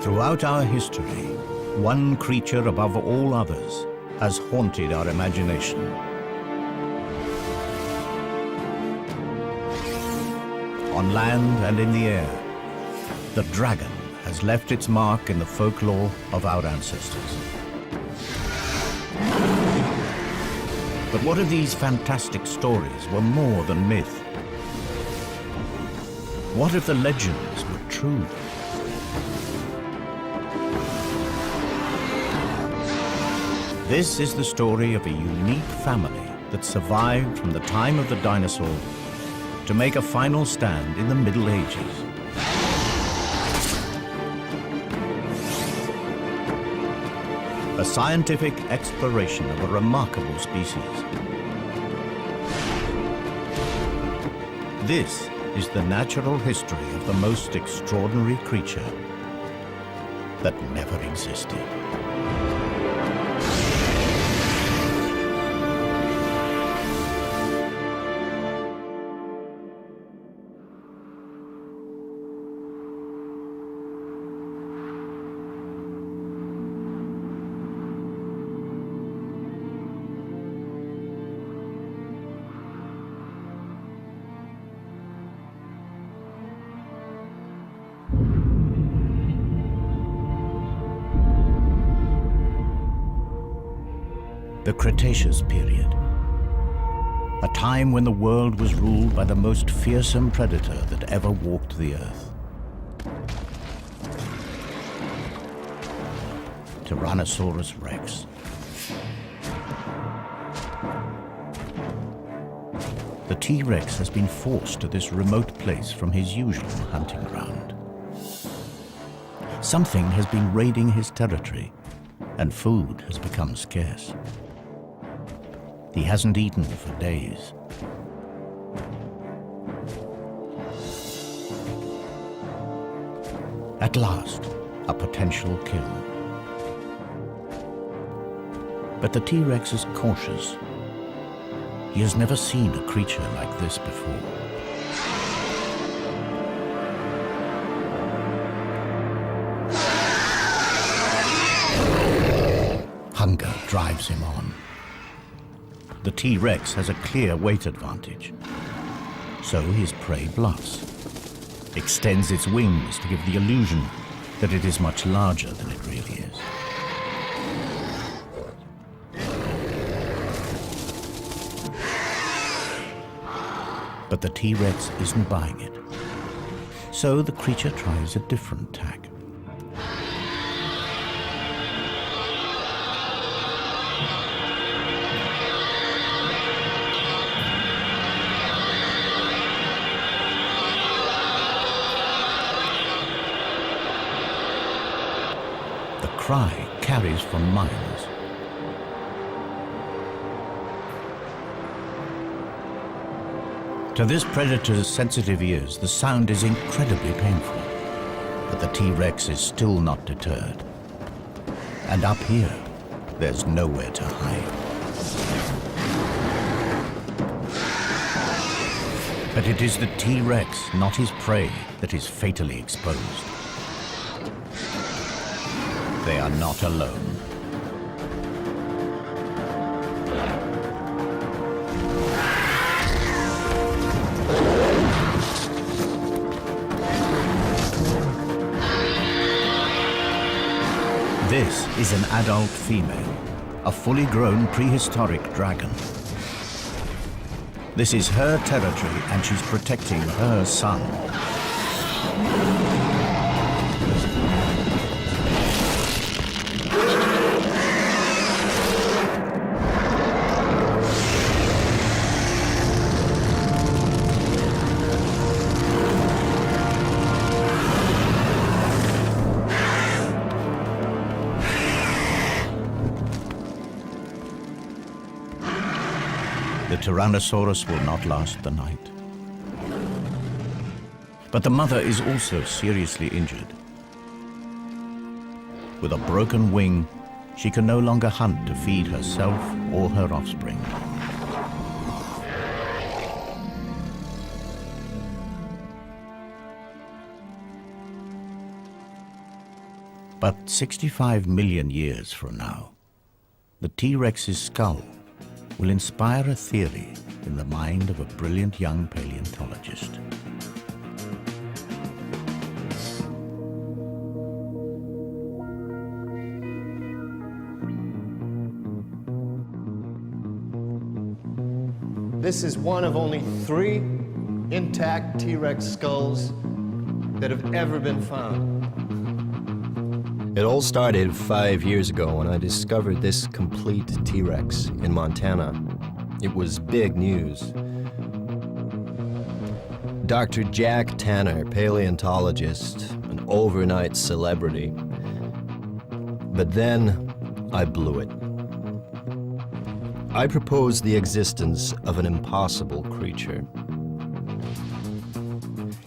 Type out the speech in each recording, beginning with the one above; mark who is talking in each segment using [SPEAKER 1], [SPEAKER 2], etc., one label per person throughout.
[SPEAKER 1] Throughout our history, one creature above all others has haunted our imagination. On land and in the air, the dragon has left its mark in the folklore of our ancestors. But what if these fantastic stories were more than myth? What if the legends were true? This is the story of a unique family that survived from the time of the dinosaur to make a final stand in the Middle Ages. A scientific exploration of a remarkable species. This is the natural history of the most extraordinary creature that never existed. The Cretaceous period, a time when the world was ruled by the most fearsome predator that ever walked the earth. Tyrannosaurus Rex. The T-Rex has been forced to this remote place from his usual hunting ground. Something has been raiding his territory, and food has become scarce. He hasn't eaten for days. At last, a potential kill. But the T-Rex is cautious. He has never seen a creature like this before. Hunger drives him on. The T-Rex has a clear weight advantage. So his prey bluffs, extends its wings to give the illusion that it is much larger than it really is. But the T-Rex isn't buying it. So the creature tries a different tack. The cry carries for miles. To this predator's sensitive ears, the sound is incredibly painful. But the T-Rex is still not deterred. And up here, there's nowhere to hide. But it is the T-Rex, not his prey, that is fatally exposed. They are not alone. This is an adult female, a fully grown prehistoric dragon. This is her territory and she's protecting her son. The Tyrannosaurus will not last the night. But the mother is also seriously injured. With a broken wing, she can no longer hunt to feed herself or her offspring. But 65 million years from now, the T-Rex's skull will inspire a theory in the mind of a brilliant young paleontologist.
[SPEAKER 2] This is one of only 3 intact T-Rex skulls that have ever been found.
[SPEAKER 3] It all started 5 years ago when I discovered this complete T-Rex in Montana. It was big news. Dr. Jack Tanner, paleontologist, an overnight celebrity. But then I blew it. I proposed the existence of an impossible creature.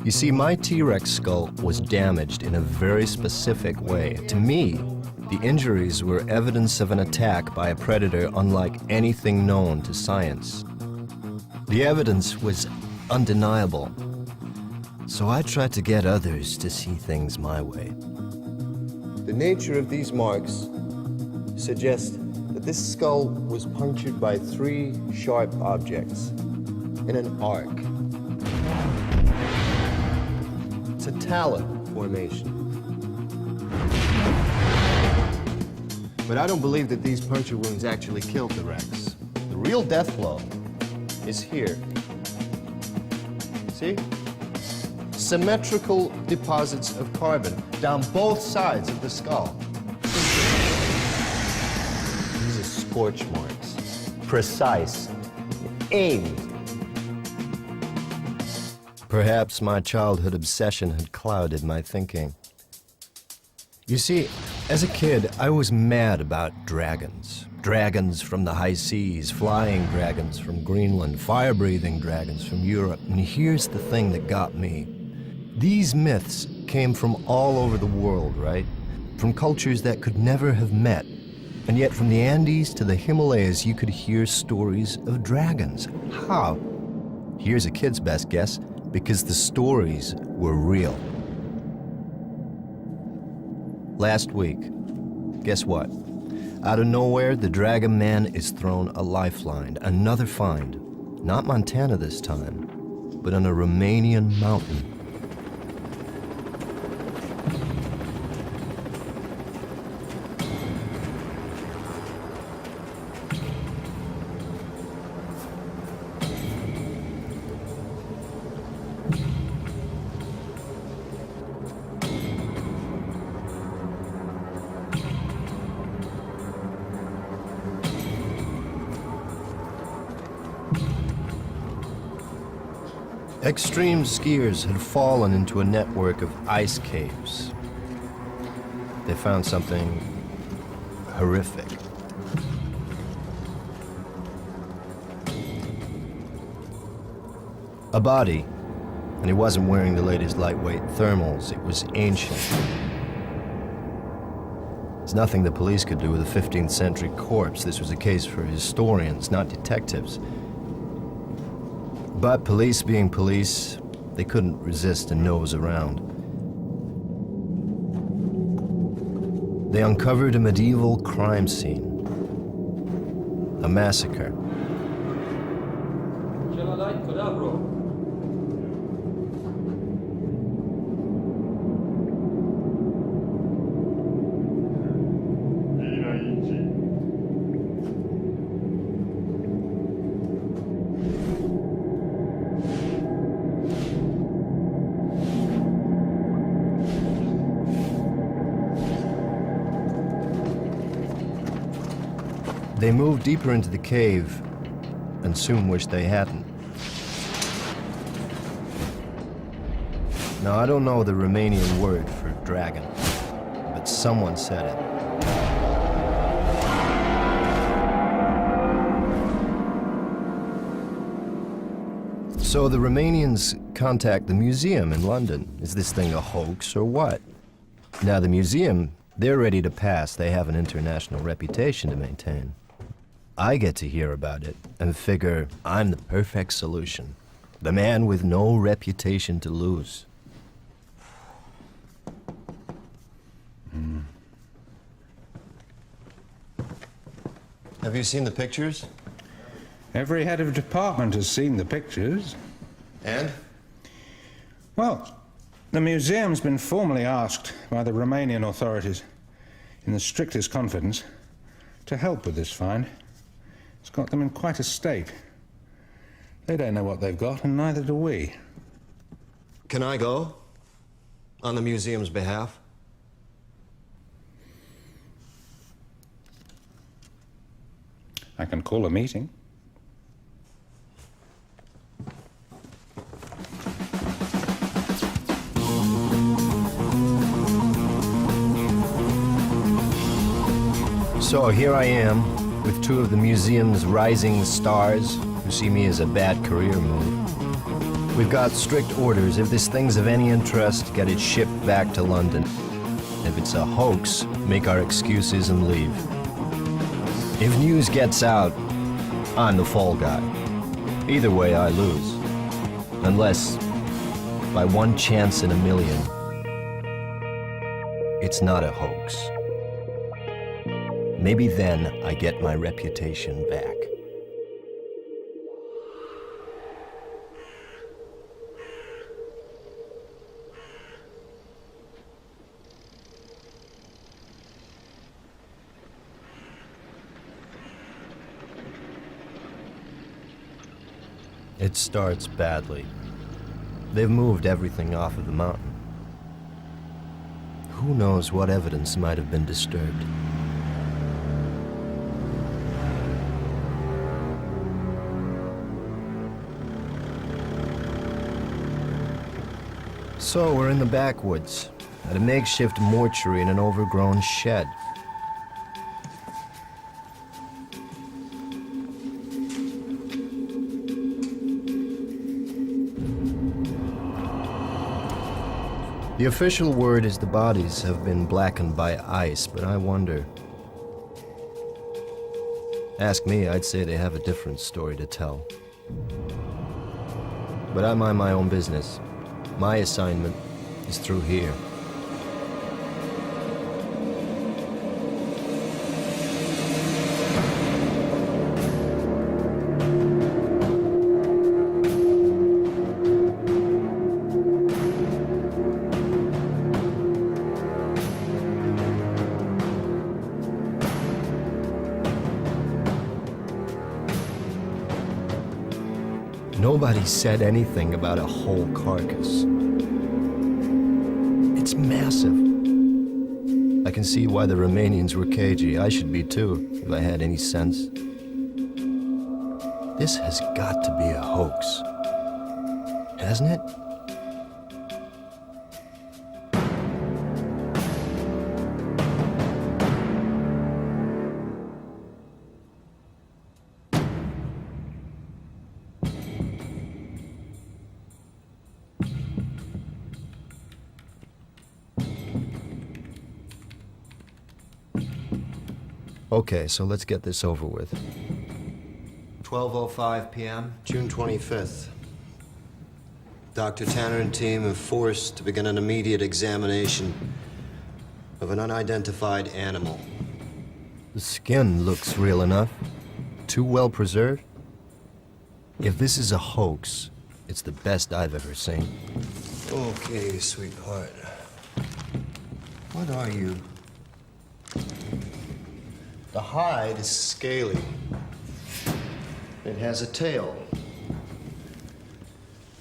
[SPEAKER 3] You see, my T-Rex skull was damaged in a very specific way. To me, the injuries were evidence of an attack by a predator unlike anything known to science. The evidence was undeniable. So I tried to get others to see things my way.
[SPEAKER 2] The nature of these marks suggests that this skull was punctured by 3 sharp objects in an arc. It's a talon formation. But I don't believe that these puncture wounds actually killed the Rex. The real death blow is here. See? Symmetrical deposits of carbon down both sides of the skull. These are scorch marks. Precise. Aimed.
[SPEAKER 3] Perhaps my childhood obsession had clouded my thinking. You see, as a kid, I was mad about dragons. Dragons from the high seas, flying dragons from Greenland, fire-breathing dragons from Europe. And here's the thing that got me. These myths came from all over the world, right? From cultures that could never have met. And yet from the Andes to the Himalayas, you could hear stories of dragons. How? Here's a kid's best guess. Because the stories were real. Last week, guess what? Out of nowhere, the Dragon Man is thrown a lifeline, another find. Not Montana this time, but on a Romanian mountain. Extreme skiers had fallen into a network of ice caves. They found something horrific. A body, and he wasn't wearing the latest lightweight thermals. It was ancient. There's nothing the police could do with a 15th century corpse. This was a case for historians, not detectives. But police being police, they couldn't resist a nose around. They uncovered a medieval crime scene. A massacre. They moved deeper into the cave and soon wished they hadn't. Now, I don't know the Romanian word for dragon, but someone said it. So the Romanians contact the museum in London. Is this thing a hoax or what? Now, the museum, they're ready to pass. They have an international reputation to maintain. I get to hear about it and figure I'm the perfect solution. The man with no reputation to lose. Have you seen the pictures?
[SPEAKER 4] Every head of department has seen the pictures.
[SPEAKER 3] And?
[SPEAKER 4] Well, the museum's been formally asked by the Romanian authorities, in the strictest confidence, to help with this find. It's got them in quite a state. They don't know what they've got, and neither do we.
[SPEAKER 3] Can I go? On the museum's behalf?
[SPEAKER 4] I can call a meeting.
[SPEAKER 3] So here I am, with two of the museum's rising stars who see me as a bad career move. We've got strict orders. If this thing's of any interest, get it shipped back to London. If it's a hoax, make our excuses and leave. If news gets out, I'm the fall guy. Either way, I lose. Unless, by one chance in a million, it's not a hoax. Maybe then I get my reputation back. It starts badly. They've moved everything off of the mountain. Who knows what evidence might have been disturbed? So we're in the backwoods, at a makeshift mortuary in an overgrown shed. The official word is the bodies have been blackened by ice, but I wonder. Ask me, I'd say they have a different story to tell. But I mind my own business. My assignment is through here. Nobody said anything about a whole carcass. It's massive. I can see why the Romanians were cagey. I should be too, if I had any sense. This has got to be a hoax. Hasn't it? Okay, so let's get this over with. 12:05 p.m., June 25th. Dr. Tanner and team are forced to begin an immediate examination of an unidentified animal. The skin looks real enough. Too well preserved. If this is a hoax, it's the best I've ever seen. Okay, sweetheart. What are you? The hide is scaly. It has a tail.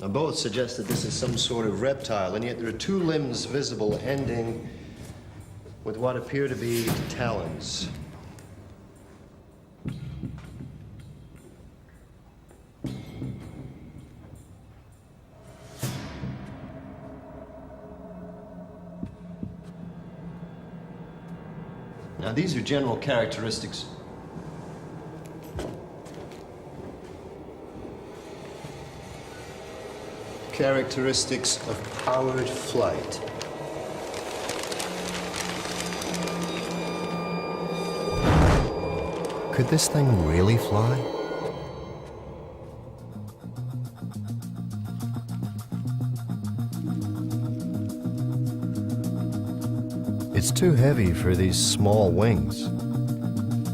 [SPEAKER 3] Now, both suggest that this is some sort of reptile, and yet there are two limbs visible ending with what appear to be talons. Now, these are general characteristics. Characteristics of powered flight. Could this thing really fly? It's too heavy for these small wings.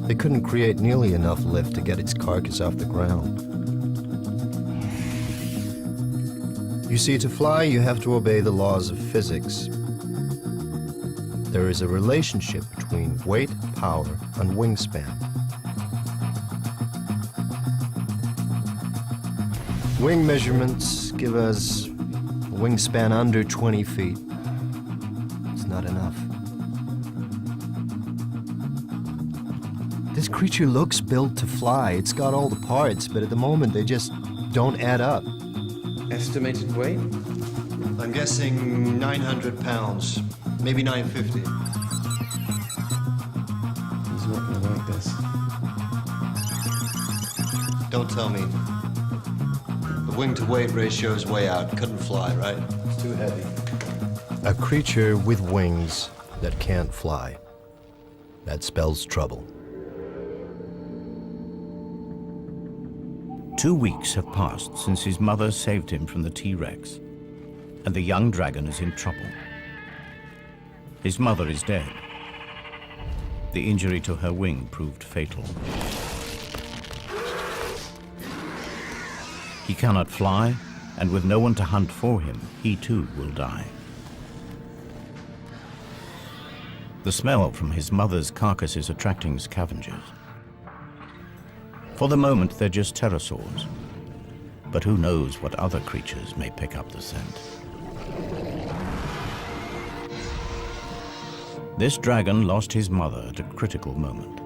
[SPEAKER 3] They couldn't create nearly enough lift to get its carcass off the ground. You see, to fly, you have to obey the laws of physics. There is a relationship between weight, power, and wingspan. Wing measurements give us a wingspan under 20 feet. It's not enough. This creature looks built to fly. It's got all the parts, but at the moment they just don't add up.
[SPEAKER 5] Estimated weight?
[SPEAKER 3] I'm guessing 900 pounds, maybe 950.
[SPEAKER 5] He's not gonna like this.
[SPEAKER 3] Don't tell me. The wing-to-weight ratio is way out. Couldn't fly, right? It's too heavy. A creature with wings that can't fly. That spells trouble.
[SPEAKER 1] 2 weeks have passed since his mother saved him from the T-Rex, and the young dragon is in trouble. His mother is dead. The injury to her wing proved fatal. He cannot fly, and with no one to hunt for him, he too will die. The smell from his mother's carcass is attracting scavengers. For the moment, they're just pterosaurs. But who knows what other creatures may pick up the scent. This dragon lost his mother at a critical moment.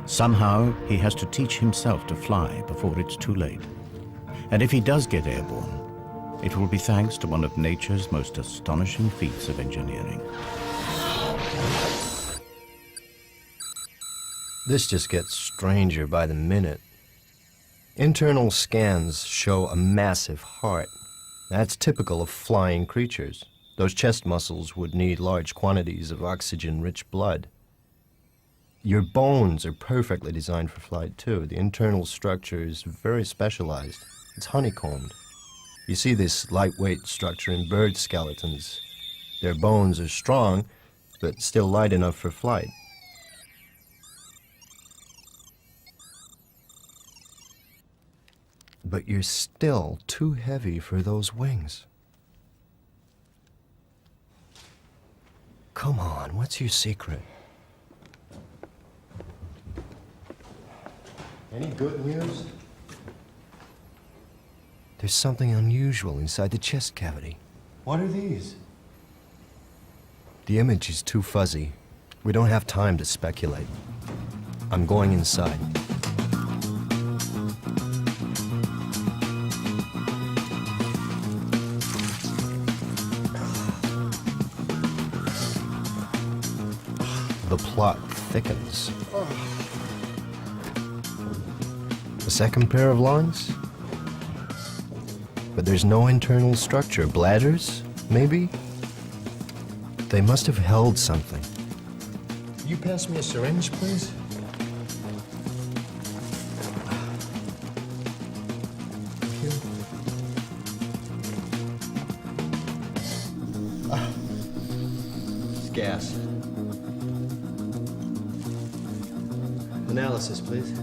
[SPEAKER 1] Somehow, he has to teach himself to fly before it's too late. And if he does get airborne, it will be thanks to one of nature's most astonishing feats of engineering.
[SPEAKER 3] This just gets stranger by the minute. Internal scans show a massive heart. That's typical of flying creatures. Those chest muscles would need large quantities of oxygen-rich blood. Your bones are perfectly designed for flight, too. The internal structure is very specialized. It's honeycombed. You see this lightweight structure in bird skeletons. Their bones are strong, but still light enough for flight. But you're still too heavy for those wings. Come on, what's your secret? Any good news? There's something unusual inside the chest cavity. What are these? The image is too fuzzy. We don't have time to speculate. I'm going inside. The plot thickens. A second pair of lungs? But there's no internal structure. Bladders, maybe? They must have held something. Could you pass me a syringe, please? Thank you. It's gas. Analysis, please.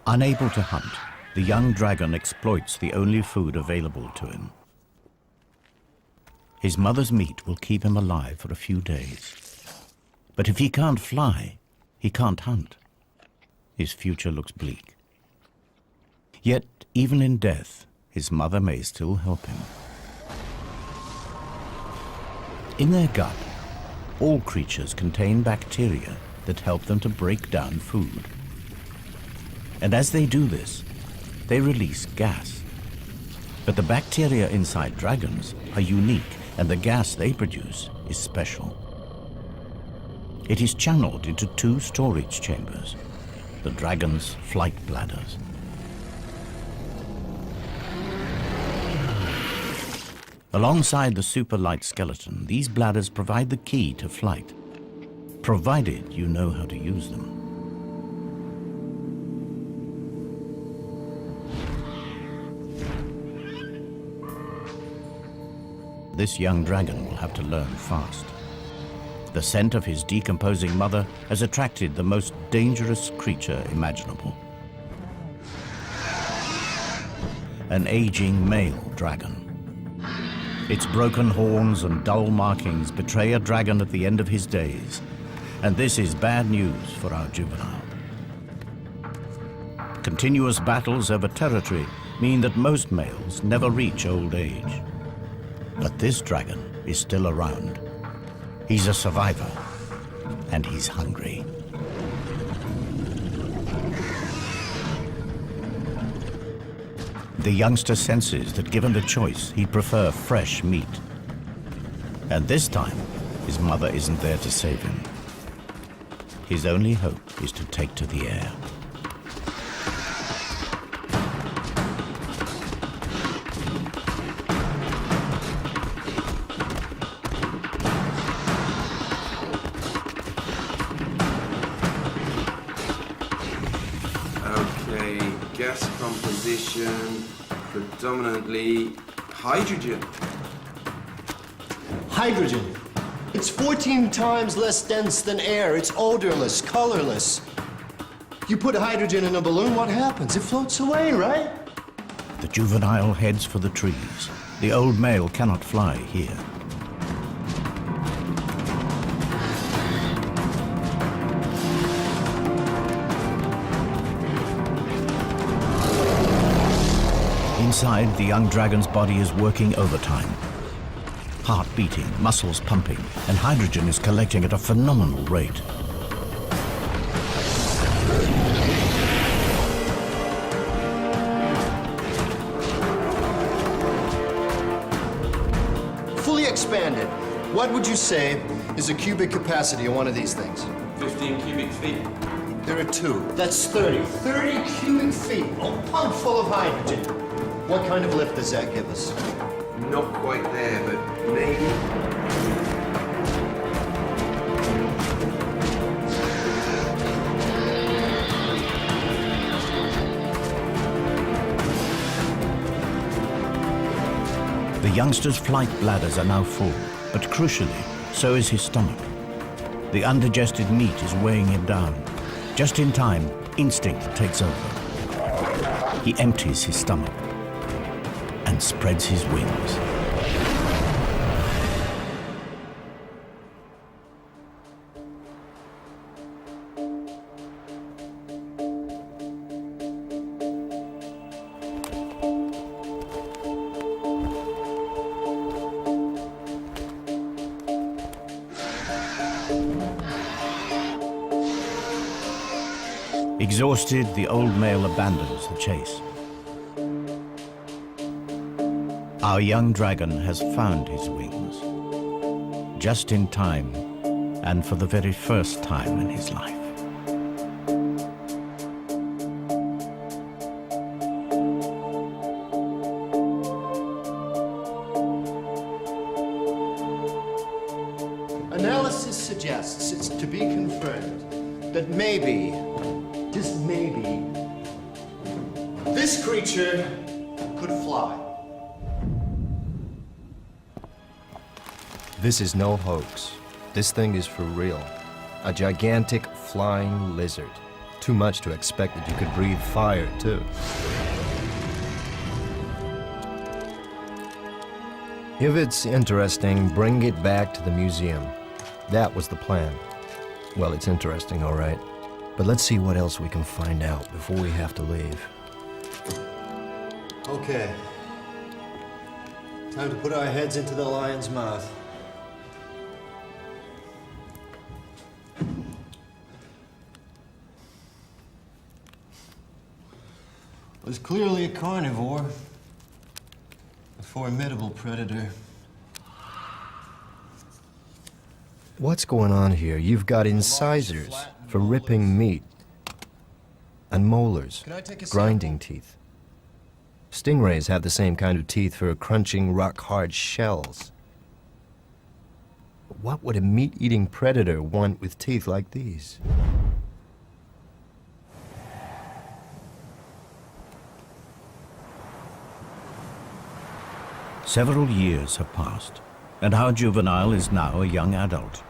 [SPEAKER 1] Unable to hunt, the young dragon exploits the only food available to him. His mother's meat will keep him alive for a few days. But if he can't fly, he can't hunt. His future looks bleak. Yet, even in death, his mother may still help him. In their gut, all creatures contain bacteria that help them to break down food. And as they do this, they release gas. But the bacteria inside dragons are unique, and the gas they produce is special. It is channeled into 2 storage chambers, the dragon's flight bladders. Alongside the super light skeleton, these bladders provide the key to flight, provided you know how to use them. This young dragon will have to learn fast. The scent of his decomposing mother has attracted the most dangerous creature imaginable. An aging male dragon. Its broken horns and dull markings betray a dragon at the end of his days, and this is bad news for our juvenile. Continuous battles over territory mean that most males never reach old age. But this dragon is still around. He's a survivor, and he's hungry. The youngster senses that given the choice, he'd prefer fresh meat. And this time, his mother isn't there to save him. His only hope is to take to the air.
[SPEAKER 5] Okay, gas composition, predominantly hydrogen.
[SPEAKER 3] Hydrogen. It's 14 times less dense than air. It's odorless, colorless. You put hydrogen in a balloon, what happens? It floats away, right?
[SPEAKER 1] The juvenile heads for the trees. The old male cannot fly here. Inside, the young dragon's body is working overtime. Heart beating, muscles pumping, and hydrogen is collecting at a phenomenal rate.
[SPEAKER 3] Fully expanded. What would you say is the cubic capacity of one of these things?
[SPEAKER 5] 15 cubic feet.
[SPEAKER 3] There are two. That's 30. 30 cubic feet. A pump full of hydrogen. What kind of lift does that give us?
[SPEAKER 5] Not quite there, but maybe.
[SPEAKER 1] The youngster's flight bladders are now full, but crucially, so is his stomach. The undigested meat is weighing him down. Just in time, instinct takes over. He empties his stomach and spreads his wings. Exhausted, the old male abandons the chase. Our young dragon has found his wings, just in time, and for the very first time in his life.
[SPEAKER 3] Analysis suggests it's to be confirmed that maybe, just maybe, this creature could fly. This is no hoax. This thing is for real. A gigantic flying lizard. Too much to expect that you could breathe fire, too. If it's interesting, bring it back to the museum. That was the plan. Well, it's interesting, all right. But let's see what else we can find out before we have to leave. Okay. Time to put our heads into the lion's mouth. Was clearly a carnivore, a formidable predator. What's going on here? You've got incisors for ripping meat, and molars, grinding teeth. Stingrays have the same kind of teeth for crunching rock-hard shells. What would a meat-eating predator want with teeth like these?
[SPEAKER 1] Several years have passed, and our juvenile is now a young adult.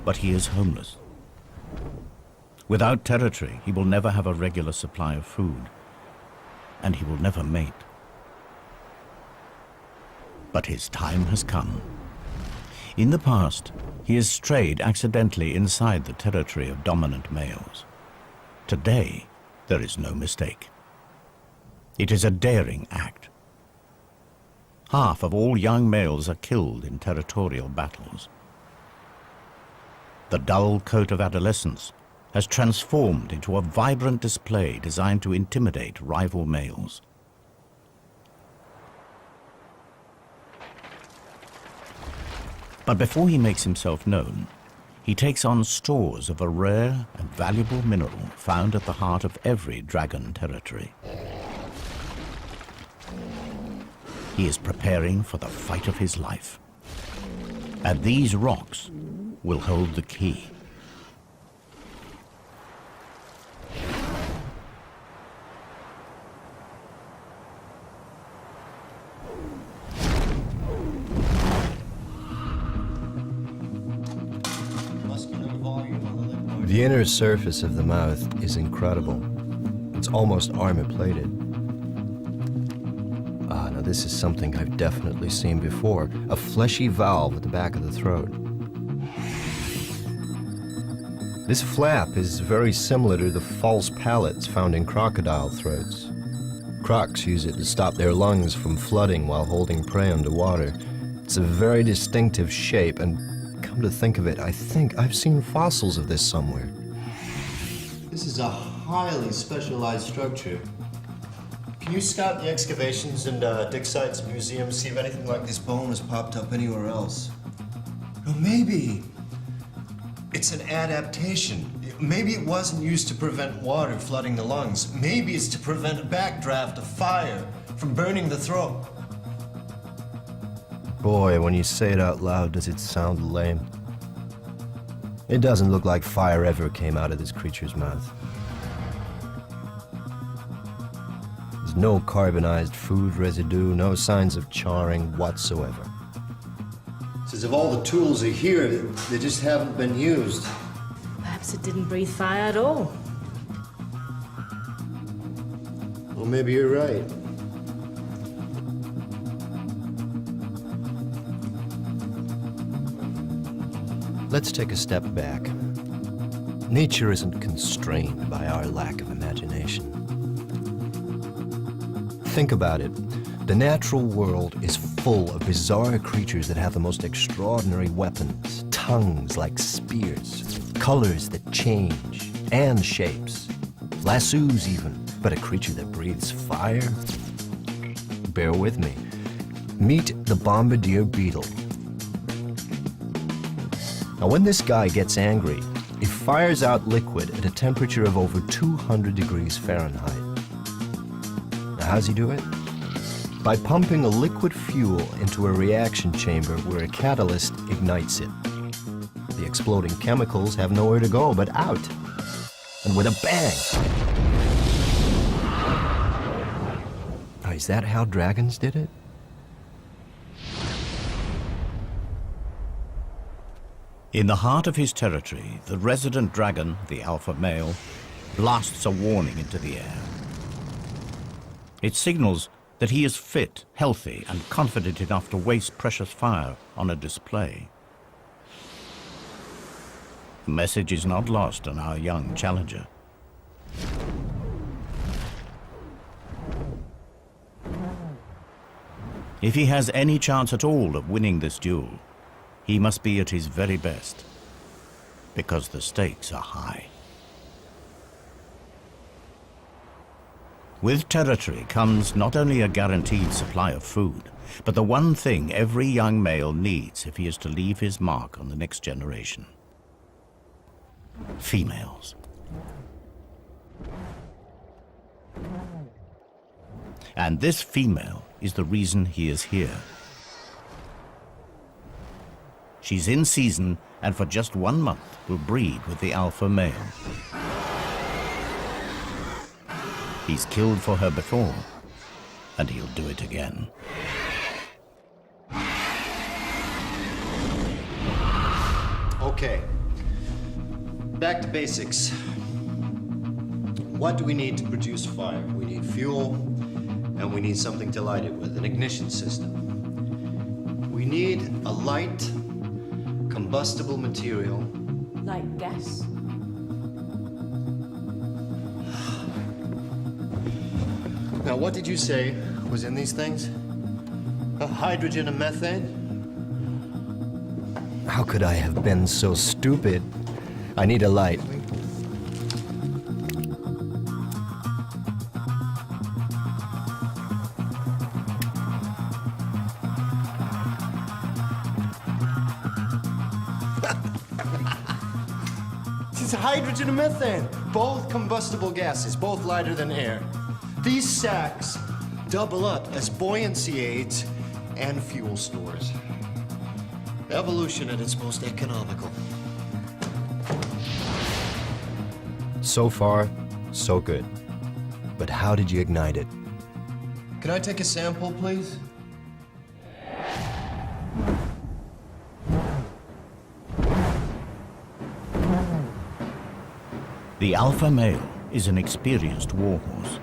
[SPEAKER 1] But he is homeless. Without territory, he will never have a regular supply of food, and he will never mate. But his time has come. In the past, he has strayed accidentally inside the territory of dominant males. Today, there is no mistake. It is a daring act. Half of all young males are killed in territorial battles. The dull coat of adolescence has transformed into a vibrant display designed to intimidate rival males. But before he makes himself known, he takes on stores of a rare and valuable mineral found at the heart of every dragon territory. He is preparing for the fight of his life. And these rocks will hold the key.
[SPEAKER 3] The inner surface of the mouth is incredible. It's almost armor-plated. Now this is something I've definitely seen before. A fleshy valve at the back of the throat. This flap is very similar to the false palates found in crocodile throats. Crocs use it to stop their lungs from flooding while holding prey underwater. It's a very distinctive shape, and come to think of it, I think I've seen fossils of this somewhere.
[SPEAKER 2] This is a highly specialized structure. Can you scout the excavations and dig sites and museums, see if anything like this bone has popped up anywhere else? Or maybe it's an adaptation. Maybe it wasn't used to prevent water flooding the lungs. Maybe it's to prevent a backdraft of fire from burning the throat.
[SPEAKER 3] Boy, when you say it out loud, does it sound lame. It doesn't look like fire ever came out of this creature's mouth. There's no carbonized food residue, no signs of charring whatsoever.
[SPEAKER 2] It's as if all the tools are here, they just haven't been used.
[SPEAKER 6] Perhaps it didn't breathe fire at all.
[SPEAKER 2] Well, maybe you're right.
[SPEAKER 3] Let's take a step back. Nature isn't constrained by our lack of imagination. Think about it. The natural world is full of bizarre creatures that have the most extraordinary weapons, tongues like spears, colors that change, and shapes. Lassos even, but a creature that breathes fire? Bear with me. Meet the bombardier beetle. Now, when this guy gets angry, he fires out liquid at a temperature of over 200 degrees Fahrenheit. Now, how's he do it? By pumping a liquid fuel into a reaction chamber where a catalyst ignites it. The exploding chemicals have nowhere to go but out. And with a bang! Now, is that how dragons did it?
[SPEAKER 1] In the heart of his territory, the resident dragon, the alpha male, blasts a warning into the air. It signals that he is fit, healthy, and confident enough to waste precious fire on a display. The message is not lost on our young challenger. If he has any chance at all of winning this duel, he must be at his very best, because the stakes are high. With territory comes not only a guaranteed supply of food, but the one thing every young male needs if he is to leave his mark on the next generation: females. And this female is the reason he is here. She's in season, and for just 1 month will breed with the alpha male. He's killed for her before, and he'll do it again.
[SPEAKER 2] Okay. Back to basics. What do we need to produce fire? We need fuel, and we need something to light it with, an ignition system. We need a light, combustible material.
[SPEAKER 6] Like gas?
[SPEAKER 2] Now, what did you say was in these things? Hydrogen and methane?
[SPEAKER 3] How could I have been so stupid? I need a light.
[SPEAKER 2] It's hydrogen and methane, both combustible gases, both lighter than air. These sacks double up as buoyancy aids and fuel stores. Evolution at its most economical.
[SPEAKER 3] So far, so good. But how did you ignite it?
[SPEAKER 2] Can I take a sample, please?
[SPEAKER 1] The alpha male is an experienced warhorse.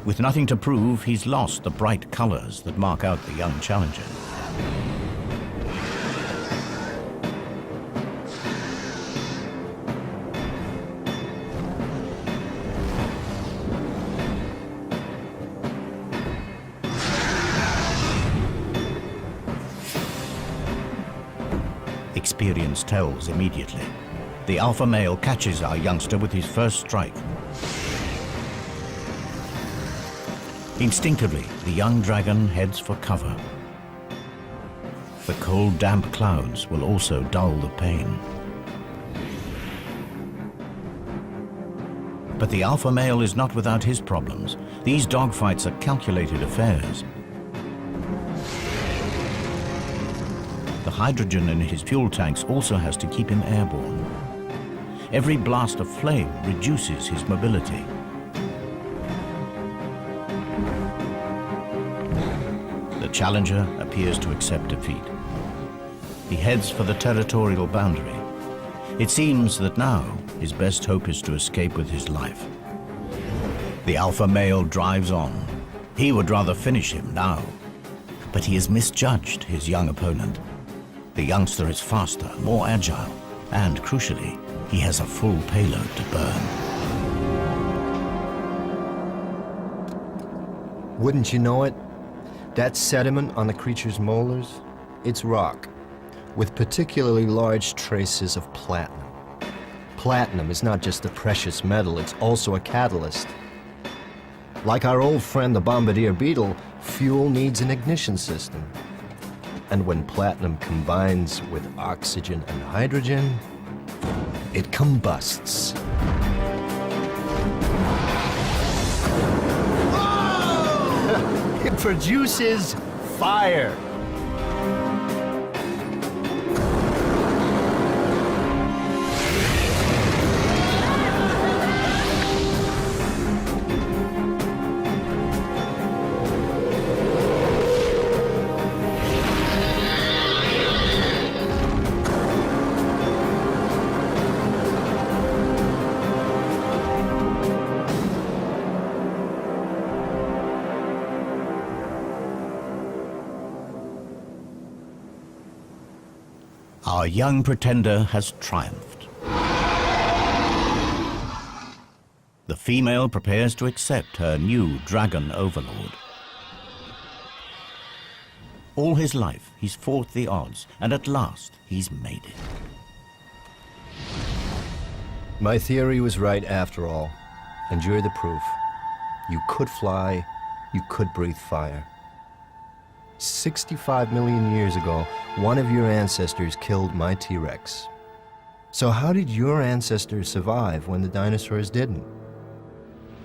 [SPEAKER 1] With nothing to prove, he's lost the bright colors that mark out the young challenger. Experience tells immediately. The alpha male catches our youngster with his first strike. Instinctively, the young dragon heads for cover. The cold, damp clouds will also dull the pain. But the alpha male is not without his problems. These dogfights are calculated affairs. The hydrogen in his fuel tanks also has to keep him airborne. Every blast of flame reduces his mobility. The challenger appears to accept defeat. He heads for the territorial boundary. It seems that now his best hope is to escape with his life. The alpha male drives on. He would rather finish him now, but he has misjudged his young opponent. The youngster is faster, more agile, and crucially, he has a full payload to burn.
[SPEAKER 3] Wouldn't you know it? That sediment on the creature's molars, it's rock, with particularly large traces of platinum. Platinum is not just a precious metal, it's also a catalyst. Like our old friend the bombardier beetle, fuel needs an ignition system. And when platinum combines with oxygen and hydrogen, it combusts. It produces fire.
[SPEAKER 1] Our young pretender has triumphed. The female prepares to accept her new dragon overlord. All his life, he's fought the odds, and at last, he's made it.
[SPEAKER 3] My theory was right after all, and you're the proof. You could fly, you could breathe fire. 65 million years ago, one of your ancestors killed my T-Rex. So how did your ancestors survive when the dinosaurs didn't?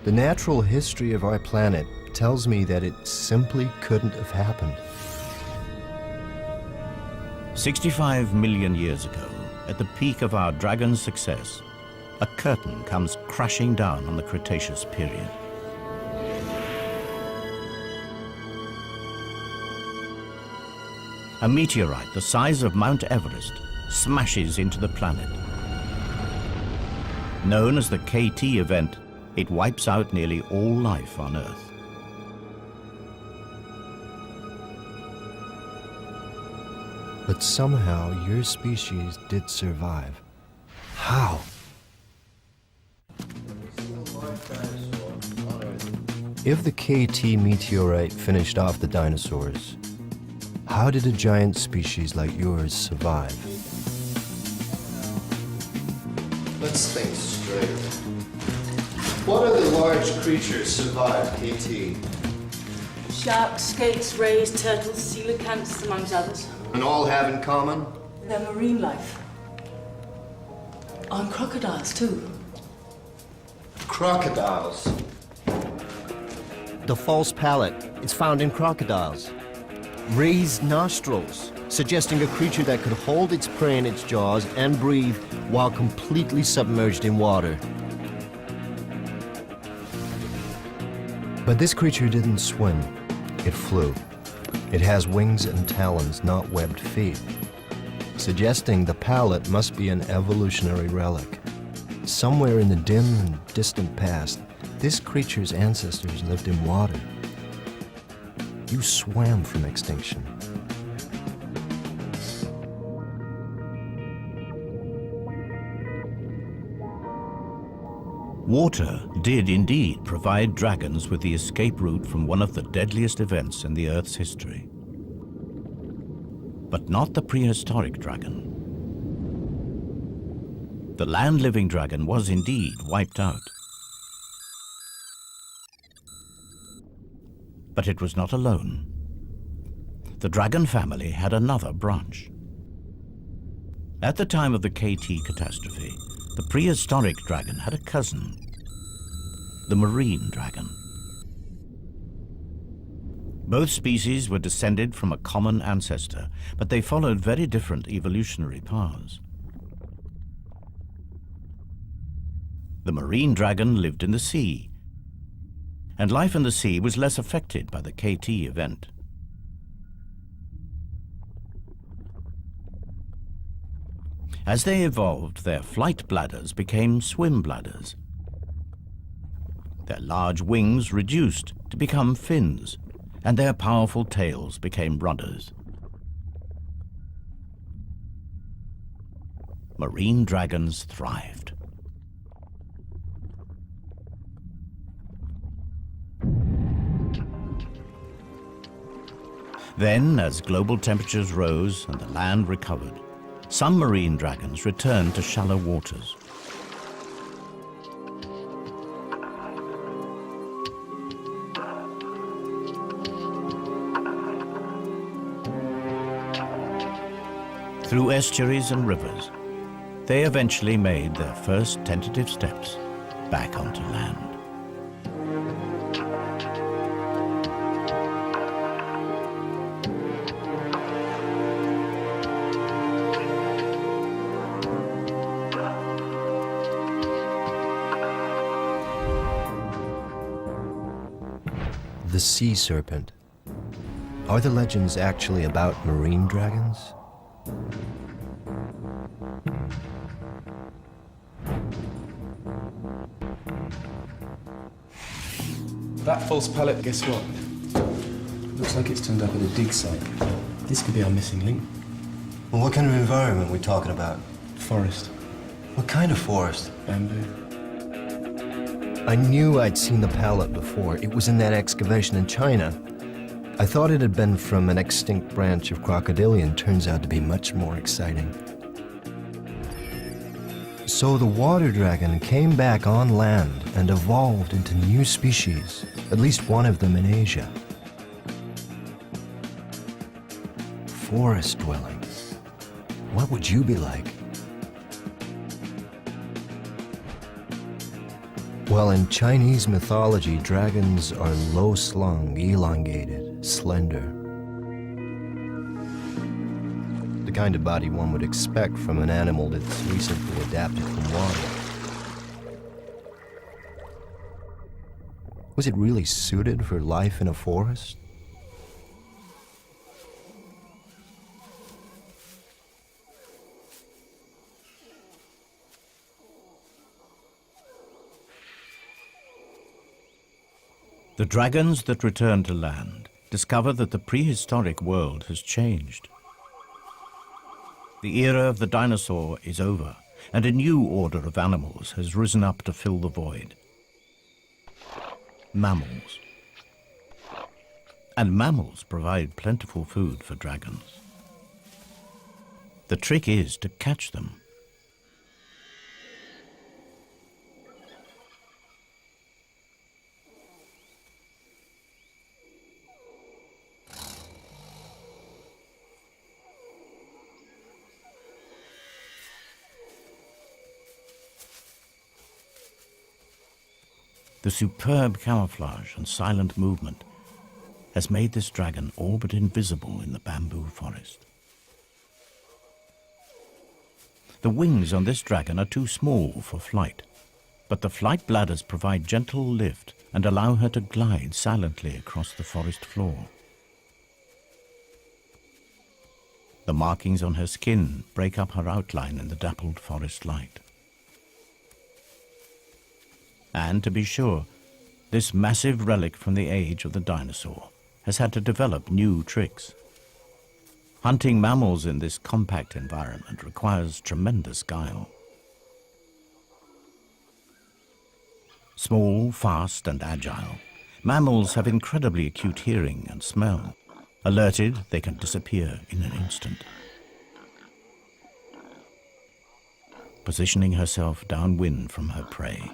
[SPEAKER 3] The natural history of our planet tells me that it simply couldn't have happened.
[SPEAKER 1] 65 million years ago, at the peak of our dragon's success, a curtain comes crashing down on the Cretaceous period. A meteorite the size of Mount Everest smashes into the planet. Known as the KT event, it wipes out nearly all life on Earth.
[SPEAKER 3] But somehow your species did survive. How? If the KT meteorite finished off the dinosaurs, how did a giant species like yours survive?
[SPEAKER 2] Let's think straight. What other large creatures survived KT?
[SPEAKER 6] Sharks, skates, rays, turtles, coelacanths, amongst others.
[SPEAKER 2] And all have in common?
[SPEAKER 6] Their marine life. On crocodiles, too.
[SPEAKER 2] Crocodiles.
[SPEAKER 3] The false palate, it's found in crocodiles. Raised nostrils, suggesting a creature that could hold its prey in its jaws and breathe while completely submerged in water. But this creature didn't swim, it flew. It has wings and talons, not webbed feet, suggesting the palate must be an evolutionary relic. Somewhere in the dim and distant past, this creature's ancestors lived in water. You swam from extinction.
[SPEAKER 1] Water did indeed provide dragons with the escape route from one of the deadliest events in the Earth's history. But not the prehistoric dragon. The land-living dragon was indeed wiped out. But it was not alone. The dragon family had another branch. At the time of the KT catastrophe, the prehistoric dragon had a cousin, the marine dragon. Both species were descended from a common ancestor, but they followed very different evolutionary paths. The marine dragon lived in the sea, and life in the sea was less affected by the KT event. As they evolved, their flight bladders became swim bladders. Their large wings reduced to become fins, and their powerful tails became rudders. Marine dragons thrived. Then, as global temperatures rose and the land recovered, some marine dragons returned to shallow waters. Through estuaries and rivers, they eventually made their first tentative steps back onto land.
[SPEAKER 3] The sea serpent. Are the legends actually about marine dragons?
[SPEAKER 7] That false pallet, guess what? Looks like it's turned up at a dig site. This could be our missing link.
[SPEAKER 2] Well, what kind of environment are we talking about?
[SPEAKER 7] Forest.
[SPEAKER 2] What kind of forest?
[SPEAKER 7] Bamboo.
[SPEAKER 3] I knew I'd seen the pallet before. It was in that excavation in China. I thought it had been from an extinct branch of crocodilian. Turns out to be much more exciting. So the water dragon came back on land and evolved into new species, at least one of them in Asia. Forest dwelling. What would you be like? Well, in Chinese mythology, dragons are low-slung, elongated, slender. The kind of body one would expect from an animal that's recently adapted from water. Was it really suited for life in a forest?
[SPEAKER 1] The dragons that return to land discover that the prehistoric world has changed. The era of the dinosaur is over, and a new order of animals has risen up to fill the void. Mammals. And mammals provide plentiful food for dragons. The trick is to catch them. The superb camouflage and silent movement has made this dragon all but invisible in the bamboo forest. The wings on this dragon are too small for flight, but the flight bladders provide gentle lift and allow her to glide silently across the forest floor. The markings on her skin break up her outline in the dappled forest light. And to be sure, this massive relic from the age of the dinosaur has had to develop new tricks. Hunting mammals in this compact environment requires tremendous guile. Small, fast, and agile, mammals have incredibly acute hearing and smell. Alerted, they can disappear in an instant. Positioning herself downwind from her prey,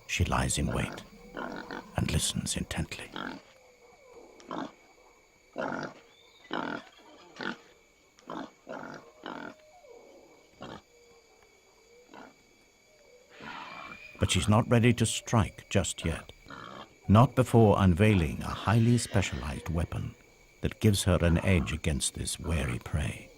[SPEAKER 1] she lies in wait and listens intently. But she's not ready to strike just yet. Not before unveiling a highly specialized weapon that gives her an edge against this wary prey.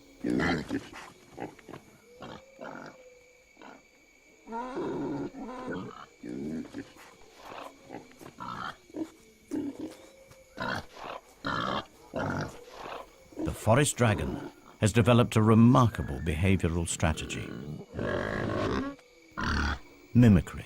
[SPEAKER 1] The forest dragon has developed a remarkable behavioral strategy. Mimicry.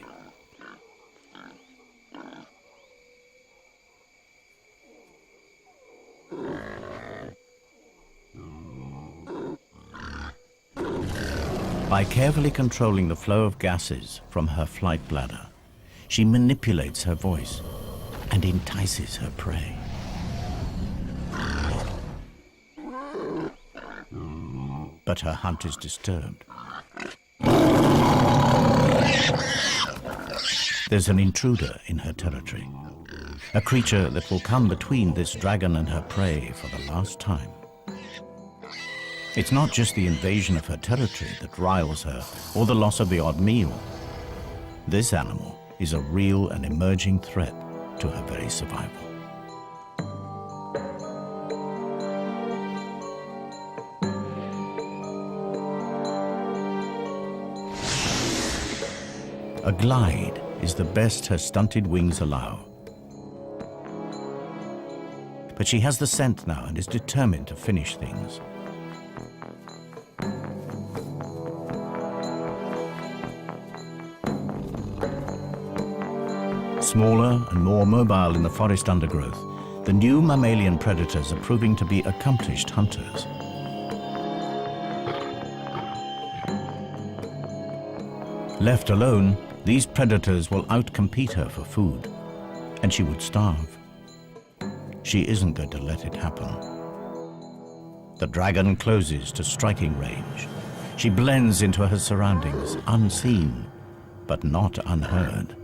[SPEAKER 1] By carefully controlling the flow of gases from her flight bladder, she manipulates her voice and entices her prey. But her hunt is disturbed. There's an intruder in her territory, a creature that will come between this dragon and her prey for the last time. It's not just the invasion of her territory that riles her, or the loss of the odd meal. This animal is a real and emerging threat to her very survival. A glide is the best her stunted wings allow. But she has the scent now and is determined to finish things. Smaller and more mobile in the forest undergrowth, the new mammalian predators are proving to be accomplished hunters. Left alone, these predators will outcompete her for food, and she would starve. She isn't going to let it happen. The dragon closes to striking range. She blends into her surroundings, unseen, but not unheard.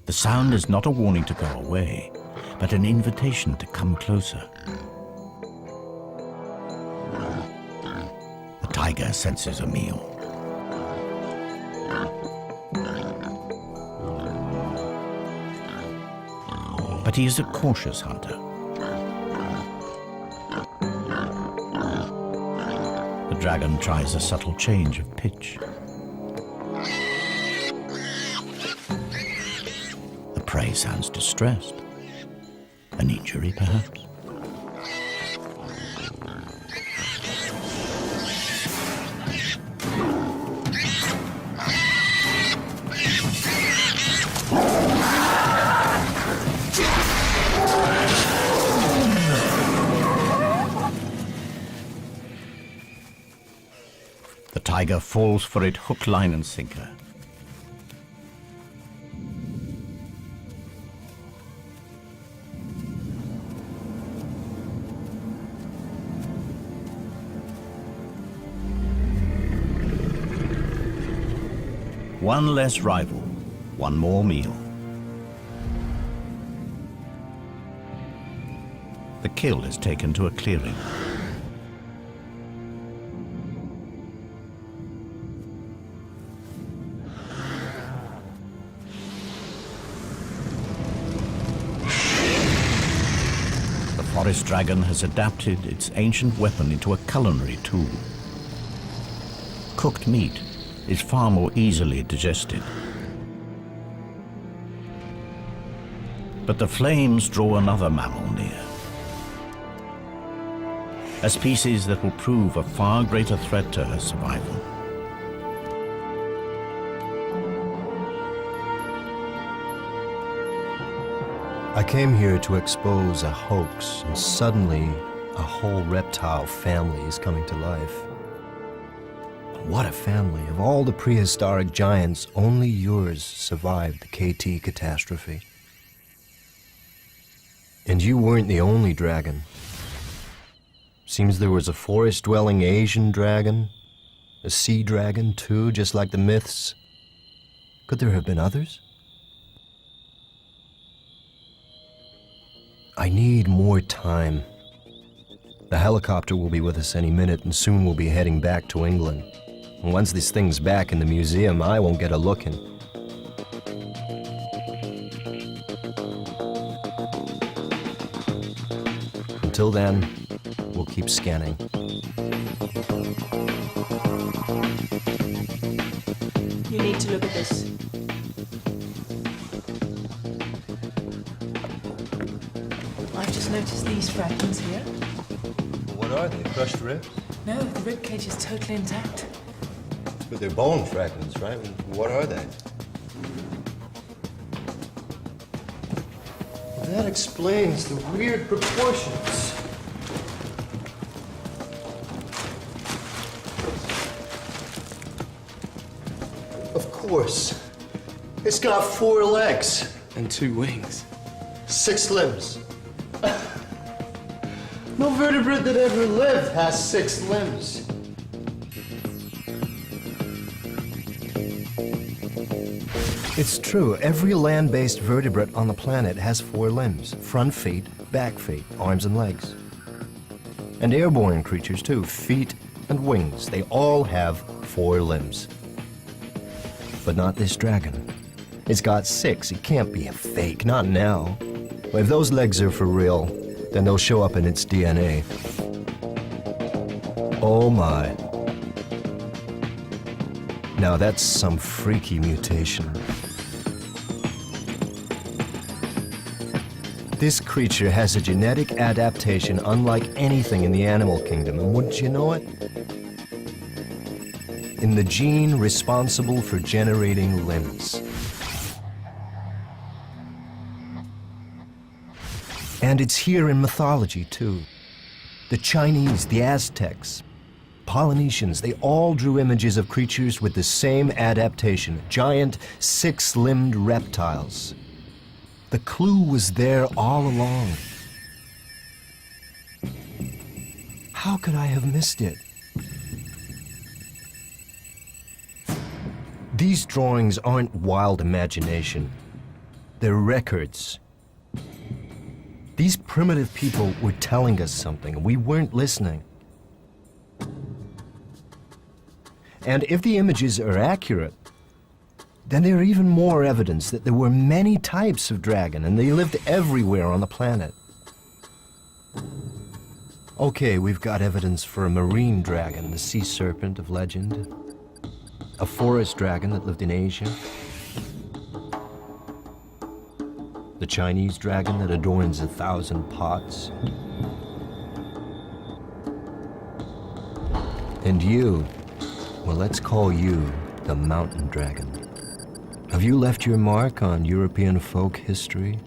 [SPEAKER 1] The sound is not a warning to go away, but an invitation to come closer. The tiger senses a meal. But he is a cautious hunter. The dragon tries a subtle change of pitch. The prey sounds distressed. An injury, perhaps? tiger falls for it hook, line, and sinker. One less rival, one more meal. The kill is taken to a clearing. The forest dragon has adapted its ancient weapon into a culinary tool. Cooked meat is far more easily digested. But the flames draw another mammal near. A species that will prove a far greater threat to her survival.
[SPEAKER 3] I came here to expose a hoax, and suddenly a whole reptile family is coming to life. What a family. Of all the prehistoric giants, only yours survived the KT catastrophe. And you weren't the only dragon. Seems there was a forest-dwelling Asian dragon, a sea dragon too, just like the myths. Could there have been others? I need more time. The helicopter will be with us any minute, and soon we'll be heading back to England. And once this thing's back in the museum, I won't get a look in. Until then, we'll keep scanning.
[SPEAKER 6] You need to look at this.
[SPEAKER 8] I've just noticed these fragments here.
[SPEAKER 3] What are they? Crushed ribs?
[SPEAKER 8] No, the rib cage is totally intact.
[SPEAKER 3] But they're bone fragments, right? What are they?
[SPEAKER 2] That explains the weird proportions. Of course. It's got 4 legs,
[SPEAKER 7] And 2 wings.
[SPEAKER 2] 6 limbs. No vertebrate that ever lived has 6 limbs.
[SPEAKER 3] It's true. Every land-based vertebrate on the planet has 4 limbs. Front feet, back feet, arms and legs. And airborne creatures too. Feet and wings. They all have 4 limbs. But not this dragon. It's got 6. It can't be a fake. Not now. If those legs are for real, then they'll show up in its DNA. Oh my. Now that's some freaky mutation. This creature has a genetic adaptation unlike anything in the animal kingdom, and wouldn't you know it? In the gene responsible for generating limbs. And it's here in mythology, too. The Chinese, the Aztecs, Polynesians, they all drew images of creatures with the same adaptation, giant 6-limbed reptiles. The clue was there all along. How could I have missed it? These drawings aren't wild imagination. They're records. These primitive people were telling us something, and we weren't listening. And if the images are accurate, then there are even more evidence that there were many types of dragon, and they lived everywhere on the planet. Okay, we've got evidence for a marine dragon, the sea serpent of legend, a forest dragon that lived in Asia, the Chinese dragon that adorns 1,000 pots, and you, well, let's call you the mountain dragon. Have you left your mark on European folk history?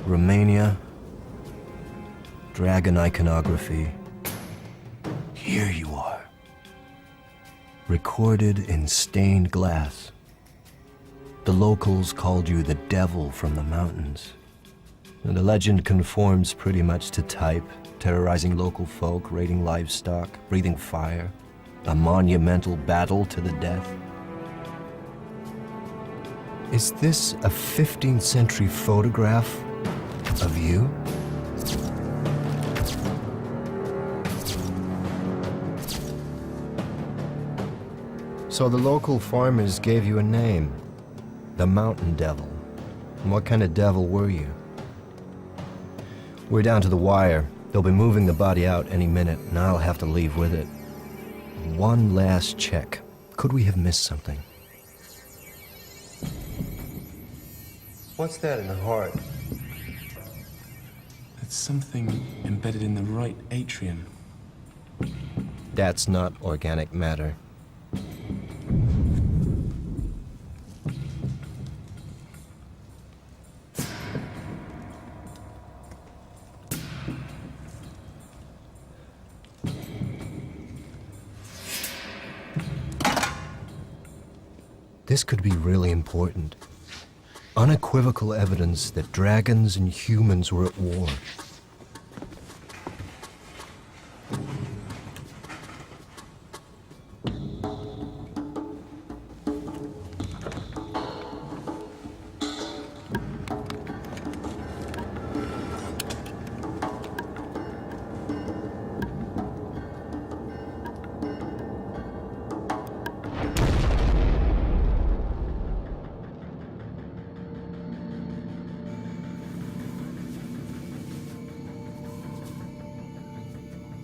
[SPEAKER 3] Romania, dragon iconography. Here you are. Recorded in stained glass. The locals called you the devil from the mountains. And the legend conforms pretty much to type, terrorizing local folk, raiding livestock, breathing fire, a monumental battle to the death. Is this a 15th century photograph of you? So the local farmers gave you a name, the Mountain Devil. And what kind of devil were you? We're down to the wire. They'll be moving the body out any minute, and I'll have to leave with it. One last check. Could we have missed something? What's that in the heart?
[SPEAKER 7] It's something embedded in the right atrium.
[SPEAKER 3] That's not organic matter. This could be really important. Unequivocal evidence that dragons and humans were at war.